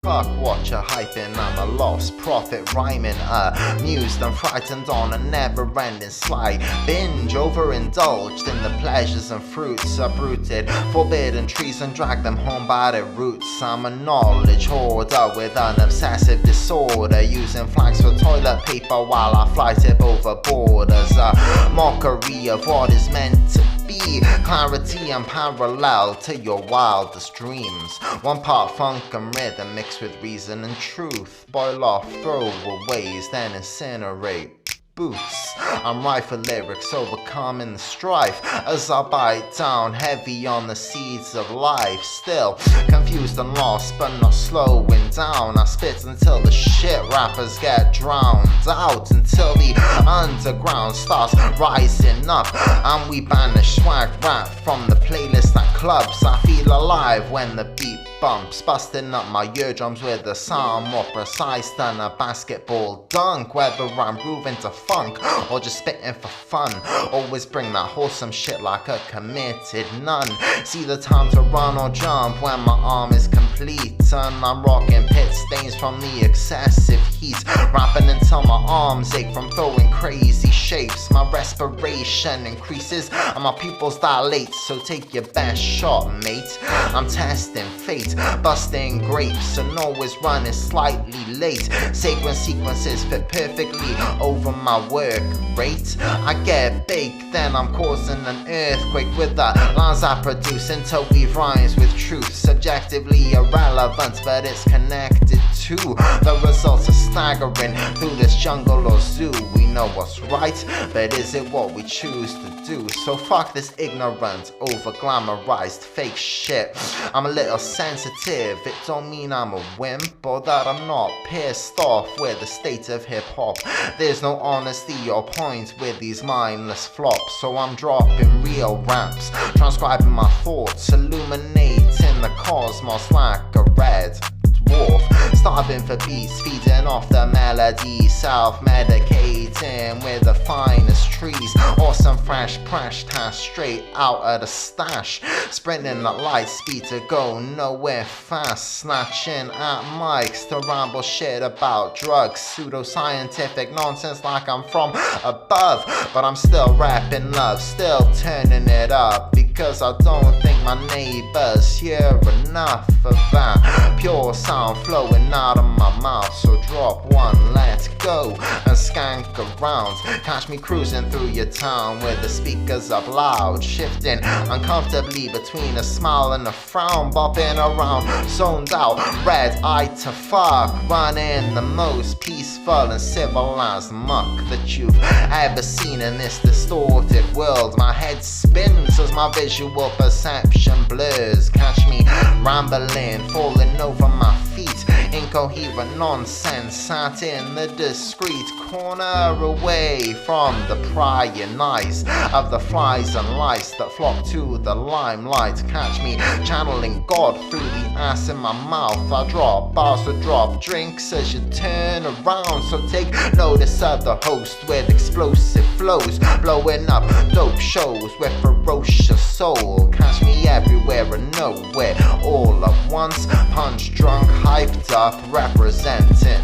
Fuck what you're hyping, I'm a lost prophet rhyming, amused and frightened on a never-ending slide. Binge, overindulged in the pleasures and fruits uprooted, forbidden trees and drag them home by their roots. I'm a knowledge hoarder with an obsessive disorder, using flags for toilet paper while I fly tip over borders. A mockery of what is meant to be, clarity and parallel to your wildest dreams. One part funk and rhythm mixed with reason and truth. Boil off throwaways, then incinerate booths. I'm rife for lyrics, overcoming the strife as I bite down heavy on the seeds of life. Still confused and lost, but not slowing down. I spit until the shit rappers get drowned out, until the underground starts rising up and we banish swag rap from the playlist at clubs. I feel alive when the beat bumps, busting up my eardrums with a sound more precise than a basketball dunk. Whether I'm grooving to funk or just spitting for fun, always bring that wholesome shit like a committed nun. See the time to run or jump when my arm is complete, and I'm rocking pit stains from the excessive heat, rapping until my arms ache from throwing crazy shapes. My respiration increases and my pupils dilate, so take your best shot, mate. I'm testing fate, busting grapes and always running slightly late. Sacred sequences fit perfectly over my work rate. I get baked, then I'm causing an earthquake with the lines I produce, interweave rhymes with truth. Subjectively irrelevant, but it's connected to the results are staggering through this jungle or zoo. We know what's right, but is it what we choose to do? So fuck this ignorant, over glamorized fake shit. I'm a little sensitive, it don't mean I'm a wimp or that I'm not pissed off with the state of hip hop. There's no honesty or point with these mindless flops, so I'm dropping real raps, transcribing my thoughts, illuminating the cosmos like a red dwarf, starving for beats, feeding off the melody, self-medicating with the finest trees. Awesome fresh crash task straight out of the stash, sprinting at light speed to go nowhere fast, snatching at mics to ramble shit about drugs, pseudoscientific nonsense like I'm from above. But I'm still rapping love, still turning it up, because I don't think my neighbors hear enough of that pure sound flowing out of my mouth. So drop one, let go, and skank around. Catch me cruising through your town with the speakers up loud, shifting uncomfortably between a smile and a frown, bopping around, zoned out, red-eyed to fuck, running the most peaceful and civilized muck that you've ever seen in this distorted world. My head spins as my visual perception blurs. Catch me rambling, falling over my feet, incoherent nonsense, sat in the discreet corner away from the prying eyes of the flies and lice that flock to the limelight. Catch me channeling God through the ass in my mouth. I drop bars to drop drinks as you turn around, so take notice of the host with explosive flows, blowing up dope shows with ferocious soul. Catch me everywhere and nowhere all at once, punch drunk, hyped up, representing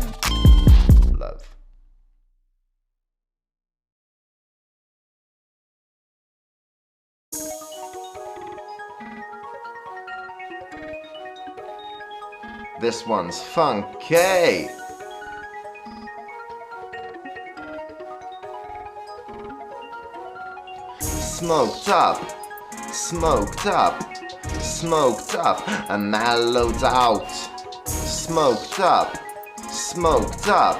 love. This one's Funkey. Smoked up, smoked up, smoked up, and mellowed out. Smoked up, smoked up,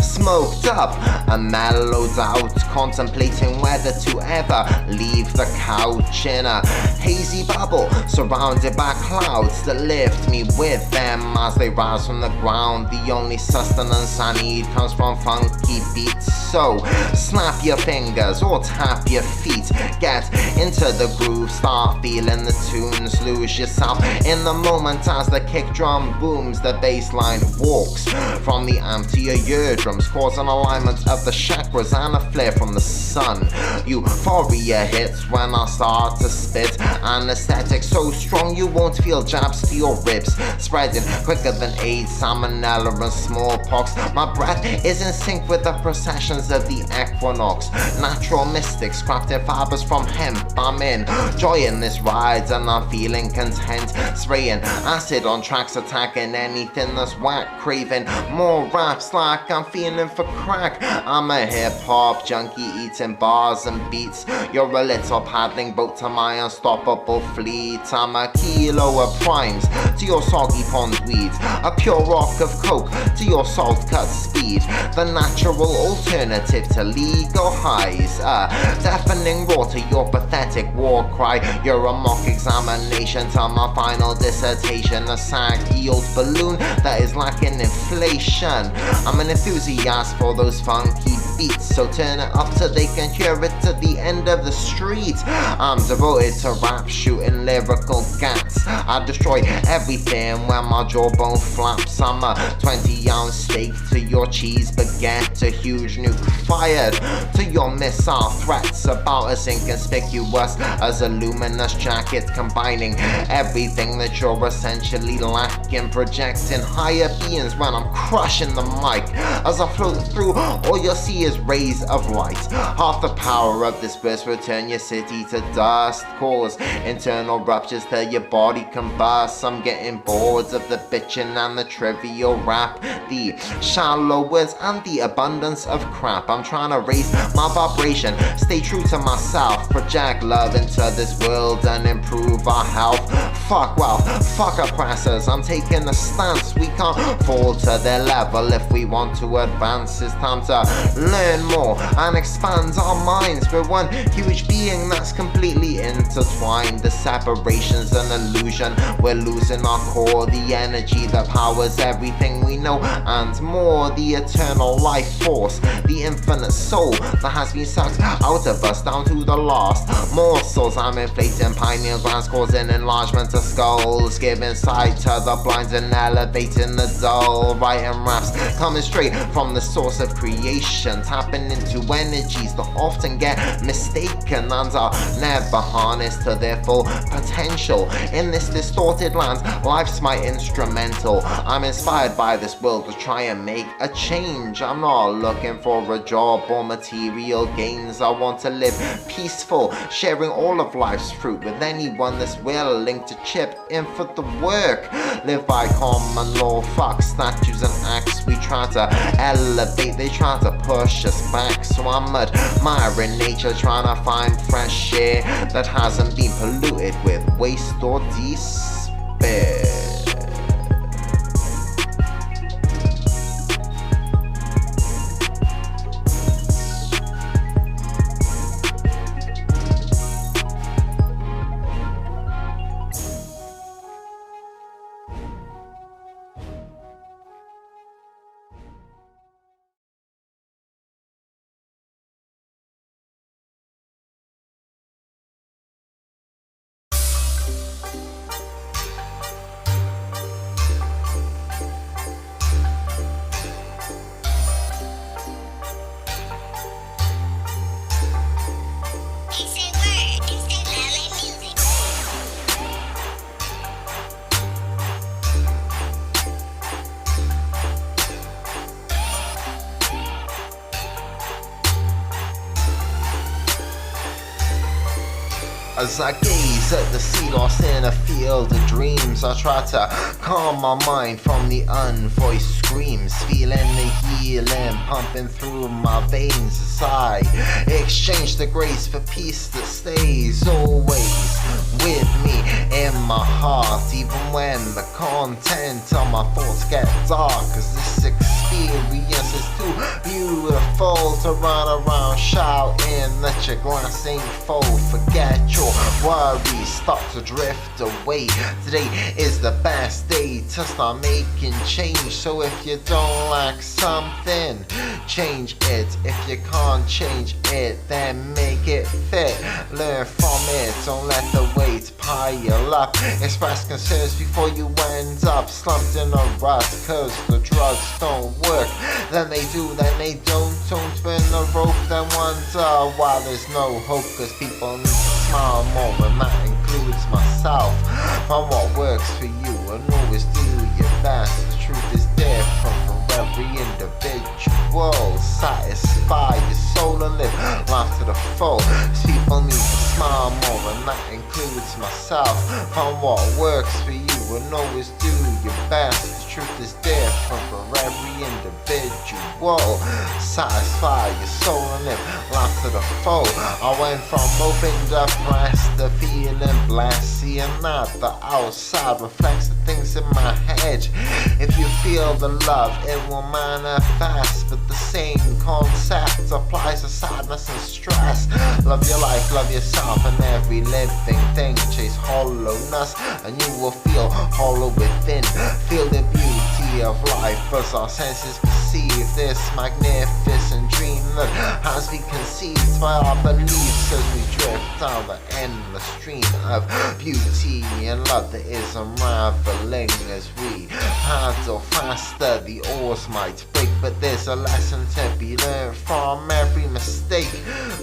smoked up and mellowed out, contemplating whether to ever leave the couch in a hazy bubble surrounded by clouds that lift me with them as they rise from the ground. The only sustenance I need comes from funky beats, so snap your fingers or tap your feet, get into the groove, start feeling the tunes, lose yourself in the moment as the kick drum booms, the bass line walks from the amp to your eardrums, cause an alignment of the chakras and a flare from the sun. Euphoria hits when I start to spit, anesthetic so strong you won't feel jabs to your ribs, spreading quicker than AIDS, salmonella and smallpox. My breath is in sync with the processions of the equinox, natural mystics crafting fibers from hemp. I'm enjoying this ride and I'm feeling content, spraying acid on tracks, attacking anything that's whack, craving more raps like I'm feeling for crack. I'm a hip-hop junkie eating bars and beats, you're a little paddling boat to my unstoppable fleet. I'm a kilo of primes to your soggy pond weed, a pure rock of coke to your salt cut speed, the natural alternative to legal highs, a deafening roar to your pathetic war cry. You're a mock examination to my final dissertation, a sag-heeled balloon that is lacking inflation. I'm an enthusiast for those funky beat, so turn it up so they can hear it to the end of the street. I'm devoted to rap, shooting lyrical gats. I destroy everything when my jawbone flaps. I'm a 20-ounce steak to your cheese baguette, a huge nuke fired to your missile threats, about as inconspicuous as a luminous jacket, combining everything that you're essentially lacking, projecting higher beings when I'm crushing the mic. As I float through, all you'll see is rays of light. Half the power of this burst will turn your city to dust, cause internal ruptures till your body combusts. I'm getting bored of the bitching and the trivial rap, the shallow words and the abundance of crap. I'm trying to raise my vibration, stay true to myself, project love into this world and improve our health. Fuck wealth, fuck oppressors, I'm taking a stance. We can't fall to their level if we want to advance. It's time to learn more and expand our minds. We're one huge being that's completely intertwined. The separation's an illusion, we're losing our core, the energy that powers everything we know and more, the eternal life force, the infinite soul that has been sucked out of us down to the last morsels. I'm inflating pineal glands, causing enlargement of skulls, giving sight to the blind and elevating the dull. Writing raps coming straight from the source of creation, tapping into energies that often get mistaken and are never harnessed to their full potential. In this distorted land, life's my instrumental. I'm inspired by this world to try and make a change. I'm not looking for a job or material gains. I want to live peaceful, sharing all of life's fruit with anyone that's willing to chip in for the work. Live by common law, fuck statues and acts. We try to elevate, they try to push us back. So I'm admiring nature, trying to find fresh air that hasn't been polluted with waste or despair. As I gaze at the sea lost in a field of dreams, I try to calm my mind from the unvoiced screams, feeling the healing pumping through my veins as I exchange the grace for peace that stays always with me in my heart, even when the content of my thoughts get dark. Cause this experience is too beautiful to run around shouting that your glass ain't full. Forget your worries, start to drift away. Today is the best day to start making change. So if you don't like something, change it. If you can't change it, then make it fit. Learn from it, don't let the weight pile up. Express concerns before you end up slumped in a rut. Cause the drugs don't work, then they do, then they don't. Don't spin the rope, then wonder why there's no hope. Cause people need to smile more, and that includes myself. Find what works for you and always do your best. The truth is different from every individual. Satisfy your soul and live life to the full. People need to smile more, and that includes myself. Find what works for you and always do your best. The truth is different for every individual. Satisfy your soul and live life to the full. I went from open depressed to feeling blessed, seeing that the outside reflects the things in my head. If you feel the love, it will manifest. But the same concept applies to sadness and stress. Love your life, love yourself, and every living thing. Chase hollowness and you will feel hollow within. Feel the beauty of life as our senses receive this magnificent dream that has been conceived by our beliefs as we drift down the endless stream of beauty and love that is unraveling as we paddle faster. The oars might break, but there's a lesson to be learned from every mistake.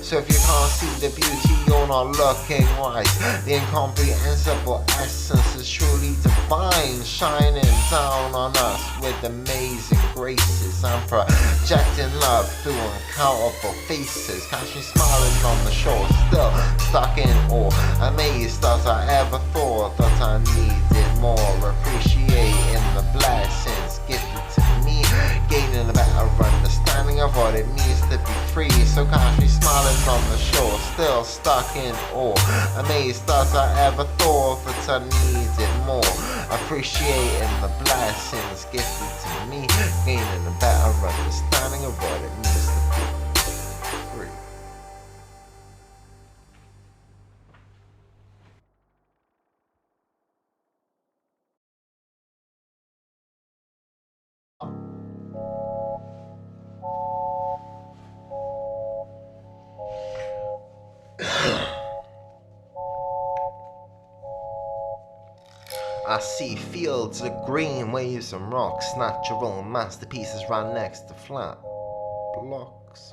So if you can't see the beauty, you're not looking right. The incomprehensible essence is truly divine, shining down on us with amazing graces and projecting love through uncountable faces. Catch me smiling on the shore, still stuck in awe, amazed as I ever thought that I needed more. Appreciating the blessings gifted to me, gaining a better understanding of what it means to be free. So catch me smiling on the shore, still stuck in awe, amazed as I ever thought that I needed more. Appreciating the blessings gifted to me, gaining a better understanding of what it means to be free. I see fields of green, waves and rocks, natural masterpieces right next to flat blocks.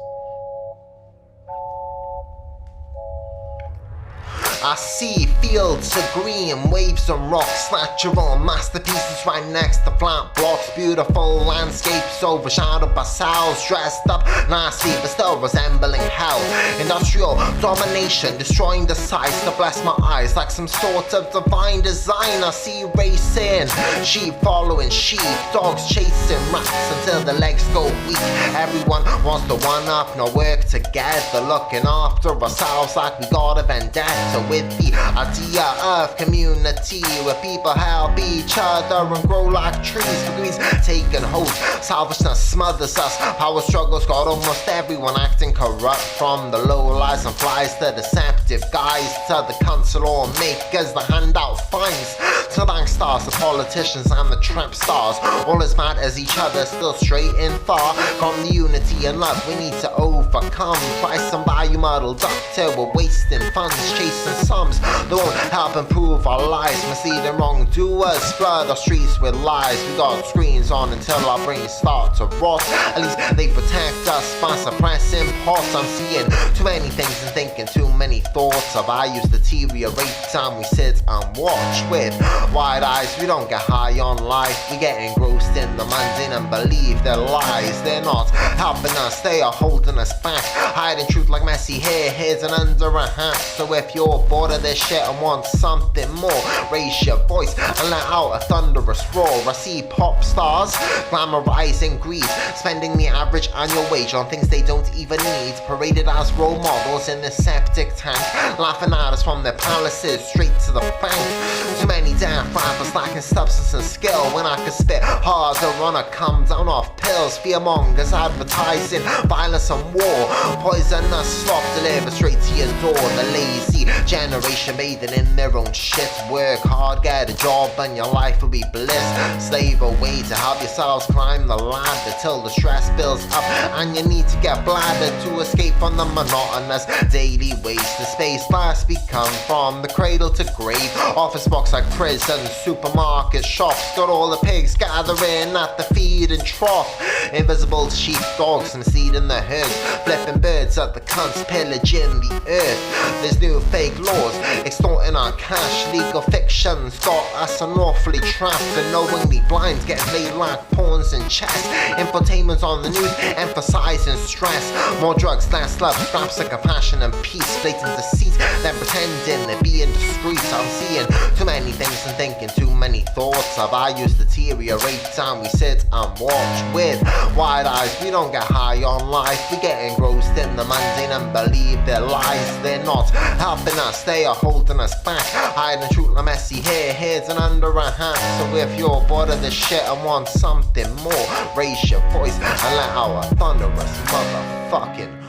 I see fields of green, waves and rocks, natural masterpieces right next to flat blocks. Beautiful landscapes overshadowed by cells, dressed up nicely but still resembling hell. Industrial domination destroying the sights to bless my eyes like some sort of divine design. I see racing, sheep following sheep, dogs chasing rats until the legs go weak. Everyone wants to one up, no work together, looking after ourselves like we got a vendetta. With the idea of community where people help each other and grow like trees. Degrees taking hold, selfishness smothers us. Power struggles got almost everyone acting corrupt, from the low lies and flies to deceptive guys to the council makers, the handout fines to the bank stars, the politicians and the tramp stars. All as mad as each other, still straight and far from the unity and love we need to overcome. Price and value muddled up till we're wasting funds, chasing sums that won't help improve our lives. Misleading wrongdoers flood our streets with lies. We got screens on until our brains start to rot. At least they protect us by suppressing pulse. I'm seeing too many things and thinking too many thoughts. Our values deteriorate time we sit and watch with wide eyes. We don't get high on life, we get engrossed in the mundane and believe their lies. They're not helping us, they are holding us back, hiding truth like messy hair hidden under a hat. So if you're bored of this shit and want something more, raise your voice and let out a thunderous roar. I see pop stars glamorizing greed, spending the average annual wage on things they don't even need, paraded as role models in the septic tank, laughing at us from their palaces straight to the bank. Too many damn rappers lacking substance and skill when I could spit harder on a come down off pills. Fearmongers advertising violence and war, poisonous slop delivered straight to your door. The lazy generation bathing in their own shit. Work hard, get a job and your life will be bliss. Slave away to help yourselves climb the ladder till the stress builds up and you need to get bladdered to escape from the monotonous daily waste. The space last become from the cradle to grave. Office box like prison, supermarket shops, got all the pigs gathering at the feeding trough. Invisible sheepdogs misleading the herds, flipping birds at the cunts, pillaging the earth. There's new fake laws extorting our cash, legal fictions got us an awfully trapped and knowingly blind, getting played like pawns in chess. Infotainment's on the news emphasizing stress, more drugs, less love, scraps of compassion and peace, blatant deceit, then pretending they're being discreet. I'm seeing too many things and thinking too many thoughts. Our values deteriorate time we sit and watch with wide eyes. We don't get high on life, we get engrossed in the mundane and believe their lies. They're not helping us, they are holding us back, hiding truth like messy hair hidden under a hat. So if you're bored of this shit and want something more, raise your voice and let out a thunderous motherfucking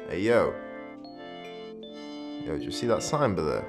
Hey, yo. Yo, did you see that sign below?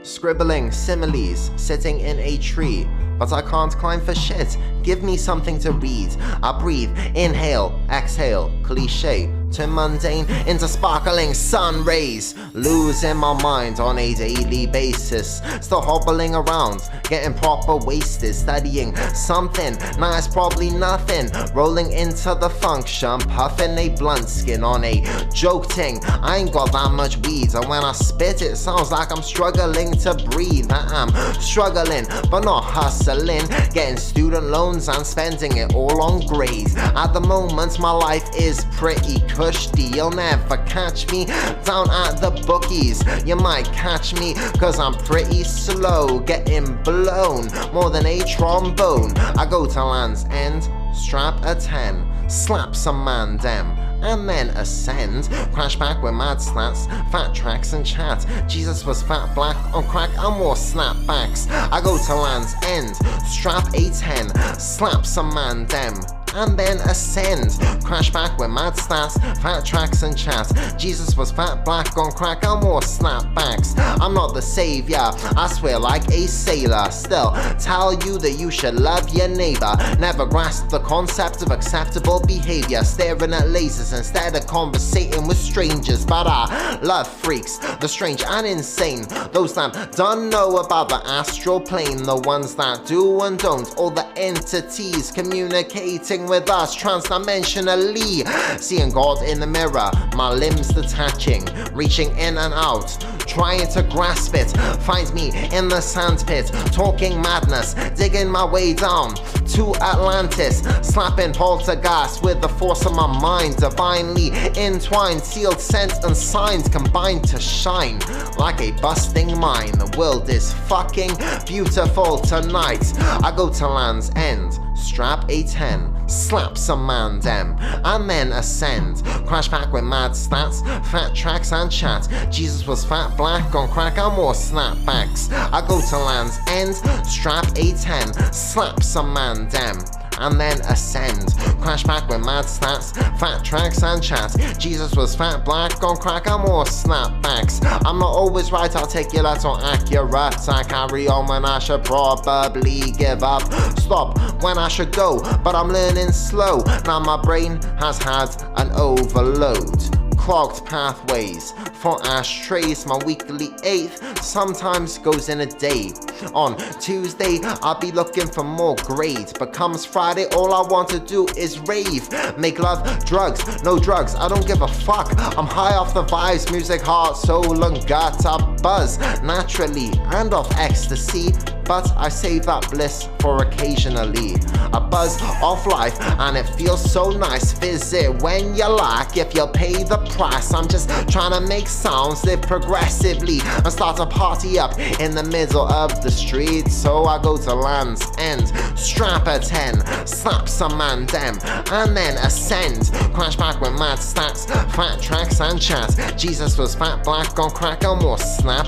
Scribbling similes, sitting in a tree, but I can't climb for shit. Give me something to read. I breathe, inhale, exhale, cliche. Turn mundane into sparkling sun rays. Losing my mind on a daily basis. Still hobbling around, getting proper wasted. Studying something, nice, probably nothing. Rolling into the function, puffing a blunt skin on a joke ting. I ain't got that much weed, and when I spit it sounds like I'm struggling to breathe. I'm struggling, but not hustling. Getting student loans and spending it all on grades. At the moment my life is pretty cushy. You'll never catch me down at the bookies. You might catch me cause I'm pretty slow, getting blown more than a trombone. I go to Landsend, strap a 10, slap some man dem, and then ascend. Crash back with mad stats, fat tracks and chat. Jesus was fat, black, on crack and more snapbacks. I go to Landsend, strap a 10, slap some man dem, and then ascend. Crash back with mad stats, fat tracks and chat. Jesus was fat, black, on crack and more snapbacks. I'm not the savior, I swear like a sailor. Still tell you that you should love your neighbor. Never grasp the concept of acceptable behavior. Staring at lasers instead of conversating with strangers. But I love freaks, the strange and insane. Those that don't know about the astral plane. The ones that do and don't. All the entities communicating with us transdimensionally. Seeing God in the mirror, my limbs detaching, reaching in and out, trying to grasp it. Find me in the sandpit, talking madness, digging my way down to Atlantis, slapping poltergeist with the force of my mind. Divinely entwined, sealed scent and signs combined to shine like a busting mine. The world is fucking beautiful tonight. I go to Landsend, strap a 10, slap some man dem, and then ascend. Crash back with mad stats, fat tracks and chat. Jesus was fat, black, on crack and more snapbacks. I go to Landsend, strap a 10, slap some man dem, and then ascend. Crash back with mad stats, fat tracks and chat. Jesus was fat, black, on crack and more snapbacks. I'm not always right, articulate or accurate. I carry on when I should probably give up. Stop when I should go, but I'm learning slow. Now my brain has had an overload. Clogged pathways for ashtrays. My weekly 8th sometimes goes in a day. On Tuesday I'll be looking for more grades, but comes Friday all I want to do is rave. Make love, drugs, no drugs, I don't give a fuck. I'm high off the vibes, music, heart, soul and gut. I buzz naturally and off ecstasy, but I save that bliss for occasionally. I buzz off life and it feels so nice. Visit when you like if you'll pay the price. I'm just trying to make sounds, live progressively, and start a party up in the middle of the street. So I go to Landsend, strap a 10, slap some man dem, and then ascend. Crash back with mad stats, fat tracks and chat. Jesus was fat, black, on crack and more snap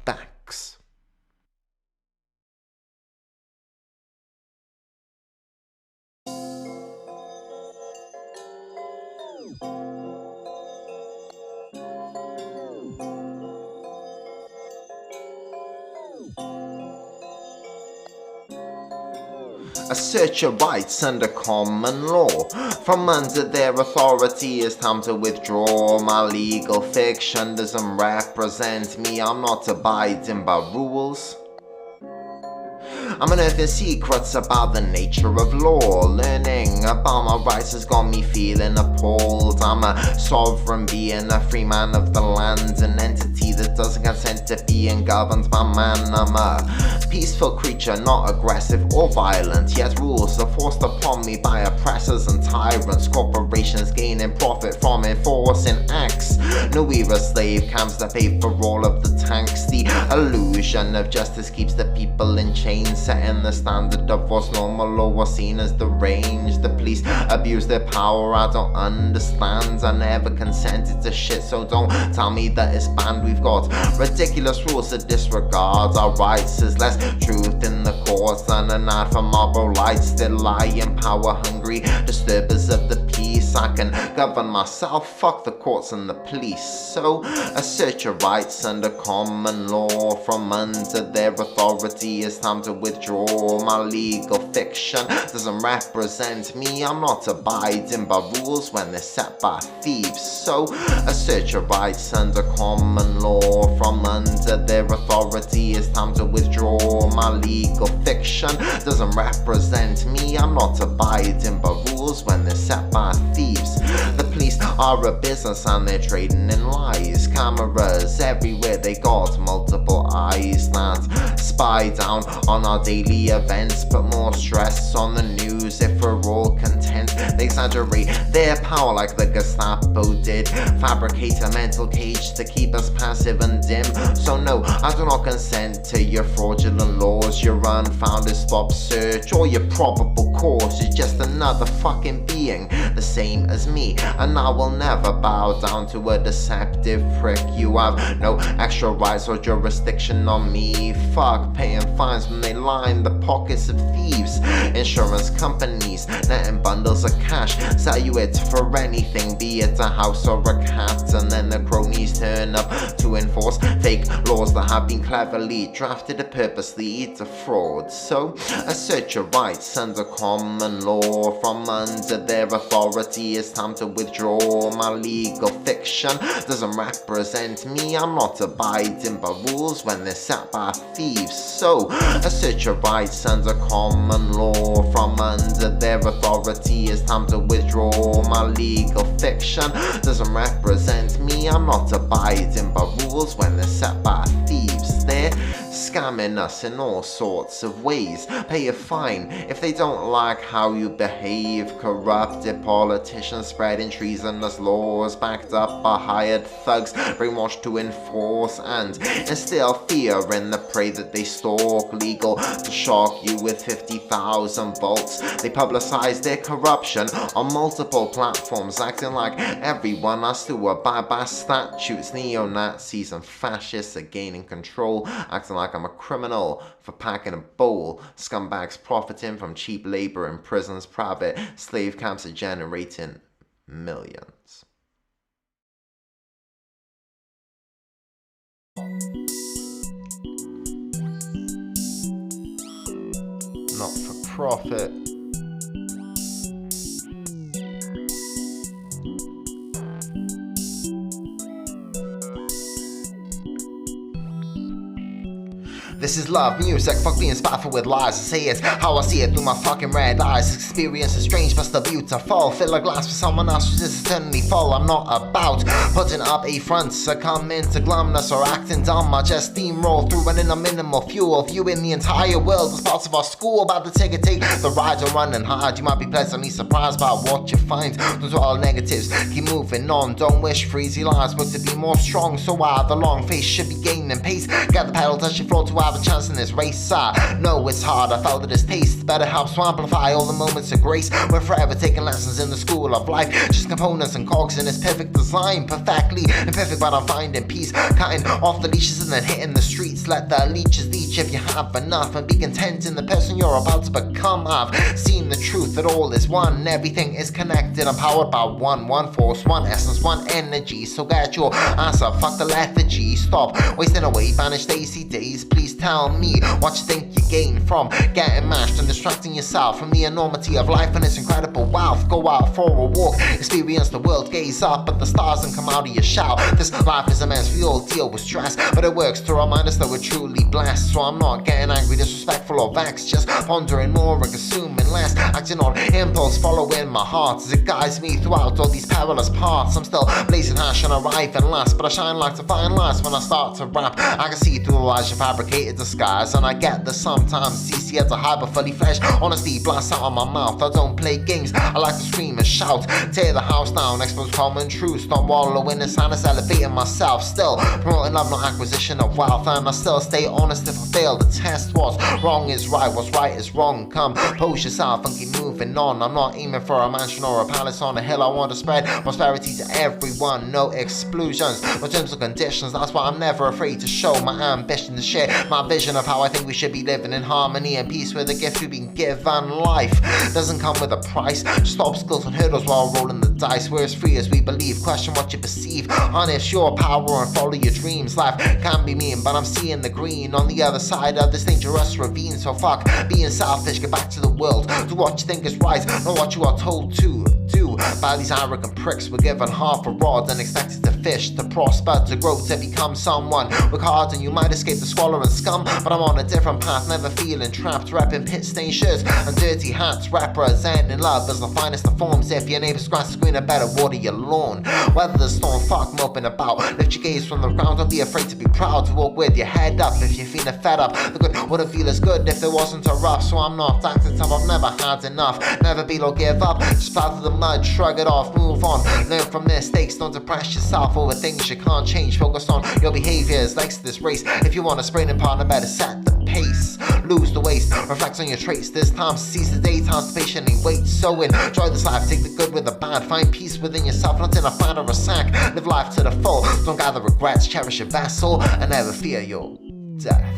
backs. Assert your rights under common law. From under their authority, it's time to withdraw. My legal fiction doesn't represent me. I'm not abiding by rules. I'm unearthing secrets about the nature of law. Learning about my rights has got me feeling appalled. I'm a sovereign being, a free man of the land, an entity that doesn't consent to being governed by man. I'm a peaceful creature, not aggressive or violent, yet rules are forced upon me by oppressors and tyrants. Corporations gaining profit from enforcing acts. No era slave camps that pay for all of the tanks. The illusion of justice keeps the people in chains. setting the standard of what's normal or what's seen as deranged. The police abuse their power, I don't understand. I never consented to shit, so don't tell me that it's banned. We've got ridiculous rules to disregard. Our rights is less truth in the courts than an ad for Marlboro Lights. Still lying, power hungry disturbers of the peace. I can govern myself, fuck the courts and the police. So assert your rights under common law. From under their authority, it's time to withdraw. My legal fiction doesn't represent me. I'm not abiding by rules when they're set by thieves. So assert your rights under common law. From under their authority, it's time to withdraw. My legal fiction doesn't represent me. I'm not abiding by rules when they're set by thieves. The police are a business and they're trading in lies. Cameras everywhere, they got multiple eyes that spy down on our daily events. Put more stress on the news if we're all content. They exaggerate their power like the Gestapo did. Fabricate a mental cage to keep us passive and dim. So no, I do not consent to your fraudulent laws. Your unfounded stop search or your probable cause. You're just another fucking being, the same as me, and I will never bow down to a deceptive prick. You have no extra rights or jurisdiction on me. Fuck paying fines when they line the pockets of thieves. Insurance companies netting bundles of cash, sell you it for anything, be it a house or a cat, and then the cronies turn up to enforce fake laws that have been cleverly drafted to purposely defraud. So assert your rights under common law. From under their authority, it's time to withdraw. My legal fiction doesn't represent me. I'm not abiding by rules when they're set by thieves. So assert your rights under common law. From under their authority, it's time to withdraw. My legal fiction doesn't represent me. I'm not abiding by rules when they're set by thieves. They're scamming us in all sorts of ways. Pay a fine if they don't like how you behave. Corrupted politicians spreading treasonous laws, backed up by hired thugs, brainwashed to enforce and instill fear in the prey that they stalk. Legal to shock you with 50,000 volts. They publicize their corruption on multiple platforms, acting like everyone has to abide by statutes. Neo-Nazis and fascists are gaining control, acting like I'm a criminal for packing a bowl. Scumbags profiting from cheap labor in prisons. Private slave camps are generating millions. Not for profit. This is love music, fuck being spiteful with lies. I say it how I see it through my fucking red eyes. Experience is strange but still beautiful. Fill a glass for someone else who's just eternally full. I'm not about putting up a front, succumb into glumness or acting dumb. I just steamroll through running on minimal fuel, viewing the entire world as parts of our school. About to take the ride or running hard. You might be pleasantly surprised by what you find. Those are all negatives, keep moving on. Don't wish for easy lives but to be more strong. So the long face should be gaining pace. Get the pedal, touch your floor to have a chance in this race. I know it's hard, I felt it as taste. Better helps to amplify all the moments of grace. We're forever taking lessons in the school of life. Just components and cogs in its perfect design. Perfectly imperfect, but I'm finding peace. Cutting off the leashes and then hitting the streets. Let the leeches leech if you have enough, and be content in the person you're about to become. I've seen the truth that all is one. Everything is connected. I'm powered by one force, one essence, one energy. So get your ass up, fuck the lethargy. Stop wasting away, vanished AC days. Please tell me what you think you gain from getting mashed and distracting yourself from the enormity of life and its incredible wealth. Go out for a walk, experience the world, gaze up at the stars and come out of your shell. This life is immense, we all deal with stress, but it works to remind us that we're truly blessed. So I'm not getting angry, disrespectful or vexed, just pondering more and consuming less, acting on impulse, following my heart as it guides me throughout all these perilous paths. I'm still blazing hash and arriving last, but I shine like to find last when I start to rap. I can see through the lies you fabricated disguise, and I get that sometimes CC heads are hyper fully fledged. Honesty blasts out of my mouth, I don't play games, I like to scream and shout, tear the house down, expose common truths, don't wallow in the sadness, elevating myself, still promoting love, not acquisition of wealth, and I still stay honest if I fail the test. What's wrong is right, what's right is wrong, compose yourself and keep moving on. I'm not aiming for a mansion or a palace on a hill, I want to spread prosperity to everyone, no exclusions, no terms or conditions. That's why I'm never afraid to show my ambition, to share my vision of how I think we should be living in harmony and peace with the gift we've been given. Life doesn't come with a price, just obstacles and hurdles while rolling the dice. We're as free as we believe, question what you perceive, harness your power and follow your dreams. Life can be mean, but I'm seeing the green on the other side of this dangerous ravine. So fuck being selfish, get back to the world, do what you think is right, not what you are told to do by these arrogant pricks. We're given half a rod and expected to fish, to prosper, to grow, to become someone. Work hard and you might escape the squalor and scum, but I'm on a different path, never feeling trapped, repping pit stained shirts and dirty hats, representing love as the finest of forms. If your neighbor's grass is greener, better water your lawn. Weather the storm, fuck moping about, lift your gaze from the ground, don't be afraid to be proud, to walk with your head up if you're feeling fed up. The good wouldn't feel as good if there wasn't a rough, so I'm not acting tough, I've never had enough, never be or give up, just plow through the mud, shrug it off, move on, learn from mistakes, don't depress yourself over things you can't change, focus on your behaviors, likes this race. If you want a sprint and partner, better set the pace, lose the waste, reflect on your traits, this time seize the day, time to patiently wait. So enjoy this life, take the good with the bad, find peace within yourself, not in a fan or a sack, live life to the full, don't gather regrets, cherish your vessel and never fear your death.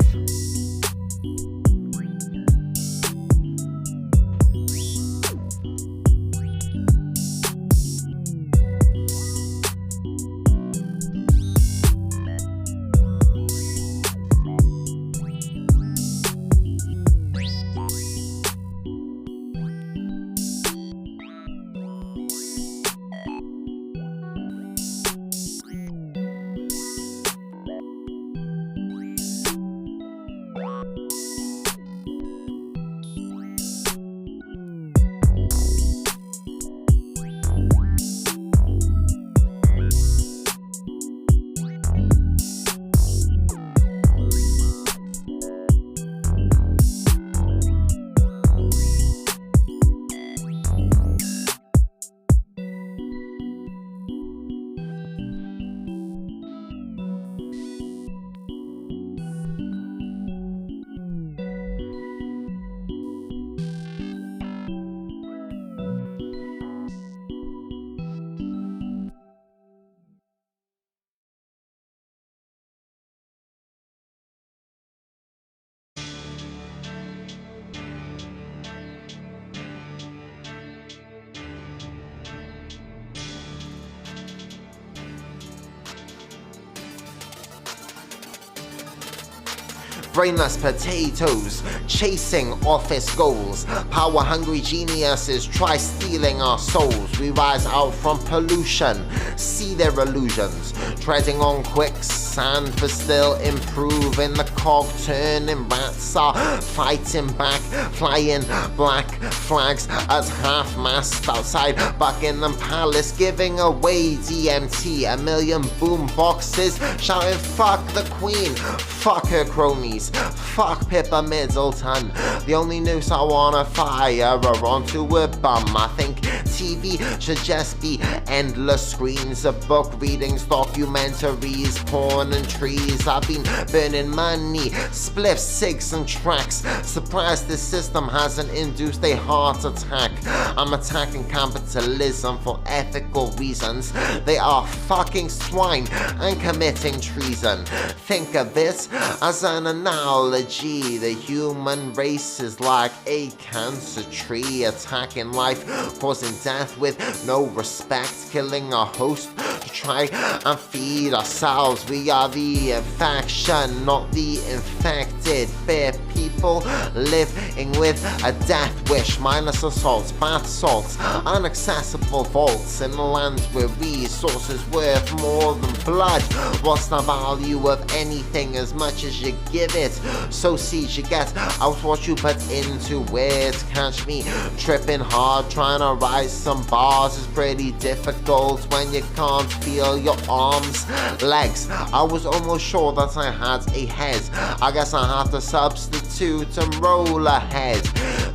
Brainless potatoes, chasing office goals. Power-hungry geniuses try stealing our souls. We rise out from pollution, see their illusions, treading on quicksand but still improving. The cog turning, rats are fighting back, flying black flags at half-mast outside Buckingham Palace, giving away DMT, a million boom boxes, shouting fuck the Queen, fuck her cronies, fuck Pippa Middleton. The only news I wanna fire are onto a bum. I think TV should just be endless screens of book readings, documentaries, porn and trees. I've been burning money, spliffs, cigs and tracks. Surprised this system hasn't induced a heart attack. I'm attacking capitalism for ethical reasons. They are fucking swine and committing treason. Think of this as an analogy. The human race is like a cancer tree, attacking life, causing death with no respect, killing our host to try and feed ourselves. We are the infection, not the infected. Bare people living with a death wish, mindless assaults, bath salts, inaccessible vaults in the lands where resources worth more than blood. What's the value of anything as much as you give it? So seeds you get out what you put into it. Catch me tripping hard trying to rise some bars is pretty difficult when you can't feel your arms, legs. I was almost sure that I had a head. I guess I have to substitute and roll ahead.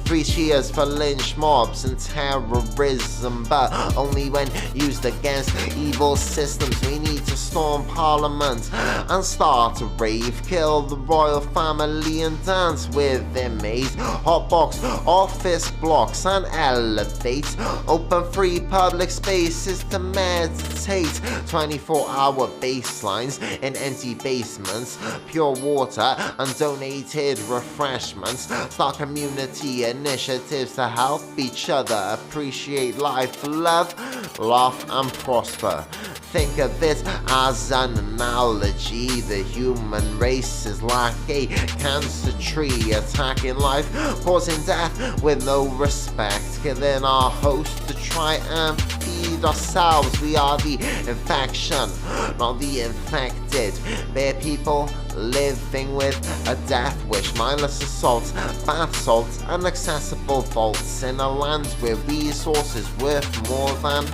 3 cheers for lynch mobs and terrorism, but only when used against evil systems. We need to storm parliament and start a rave, kill the royal family and dance with their mates, hotbox office blocks and elevate, open free public spaces to meditate, 24-hour baselines in empty basements, pure water and donated refreshments, start community initiatives to help each other appreciate life, love, laugh and prosper. Think of it as an analogy. The human race is like a cancer tree, attacking life, causing death with no respect, killing our host to try and feed ourselves. We are the infection, not the infected. They're people living with a death wish, mindless assaults, bath salts, inaccessible vaults in a land where resources worth more than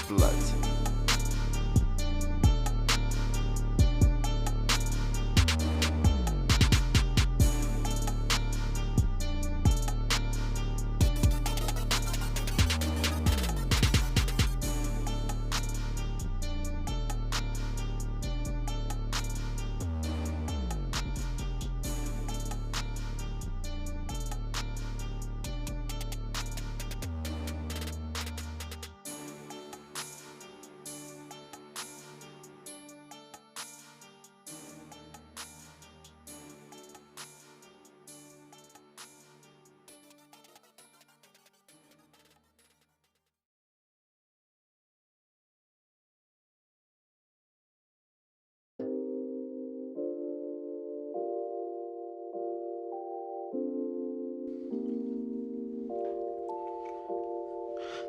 blood.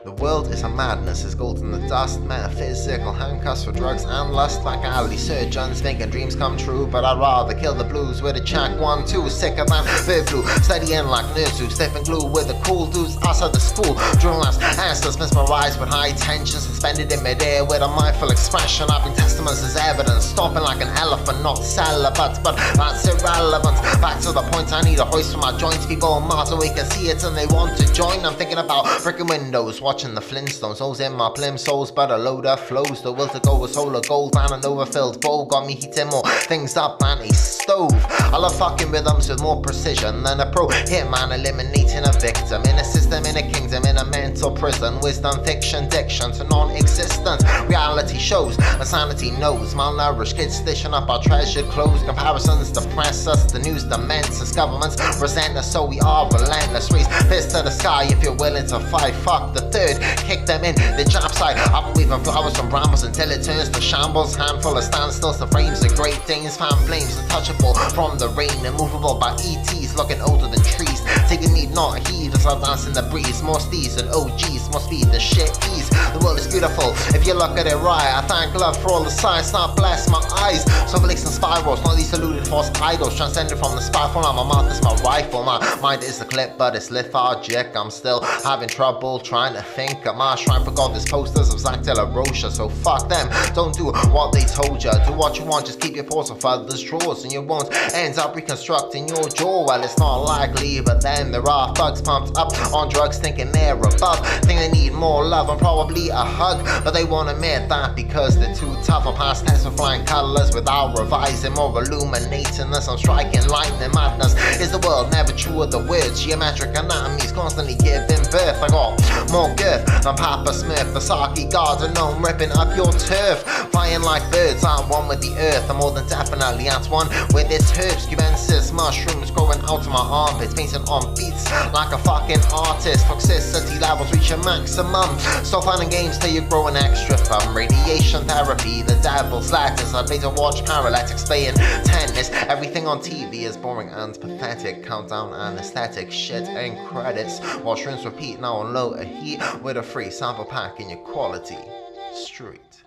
The world is a madness, is gold in the dust, metaphysical handcuffs for drugs and lust, like alley surgeons thinking dreams come true, but I'd rather kill the blues with a check 1-2, sick of that bird flu, studying like nerds who stiff and glue with the cool dudes outside the school, drill laughs, answers mesmerized with high tension, suspended in midair with a mindful expression, I've been testaments as evidence, stomping like an elephant, not celibate, but that's irrelevant, back to the point, I need a hoist for my joints, people on Mars so we can see it and they want to join, I'm thinking about breaking windows, watching the Flintstones, holes in my plimsolls, but a load of flows. The will to go with solar gold and an overfilled bowl got me heating more things up than a stove. I love fucking rhythms with more precision than a pro hitman, eliminating a victim in a system, in a kingdom, in a mental prison. Wisdom, fiction, diction to non-existent reality shows. Insanity knows malnourished kids stitching up our treasured clothes. Comparisons depress us, the news dements us, governments resent us, so we are relentless. Raise fist to the sky if you're willing to fight. Fuck the third, kick them in the job site. I'm weaving flowers from brambles until it turns to shambles. Handful of standstills, the frames of great things. Fan flames untouchable from the rain, immovable by ETs looking older than trees. Taking me not heed as I dance in the breeze. More steeds and OGs must be the shit ease. The world is beautiful if you look at it right. I thank love for all the signs, not bless my eyes. Snowflakes and spirals, not these eluded false idols. Transcended from the spiteful, now my mouth is my rifle. My mind is the clip, but it's lethargic. I'm still having trouble trying to think. At my shrine forgot this posters of Zach De La Rocha. So fuck them, don't do what they told ya. Do what you want, just keep your paws off others' drawers, and you won't end up reconstructing your jaw. Well, it's not likely, but then there are thugs pumped up on drugs thinking they're above. Think they need more love and probably a hug, but they won't admit that because they're too tough. I'm past tense with flying colors without revising or illuminating this. I'm striking lightning. Madness is the world, never true of the words. Geometric anatomies constantly giving birth. I got more girth. I'm Papa Smith, the Saki garden gnome, ripping up your turf. Flying like birds, I'm one with the earth. I'm more than definitely at one with its herbs. Cubensis, mushrooms growing out of my armpits, painting on beats like a fucking artist. Toxicity levels reach a maximum. Stop finding games till you're growing extra fun. Radiation therapy, the devil's lattice. I'd pay to watch paralytics playing tennis. Everything on TV is boring and pathetic. Countdown anesthetic, shit and credits. Watch rooms repeat now on low heat with a free sample pack in your quality street.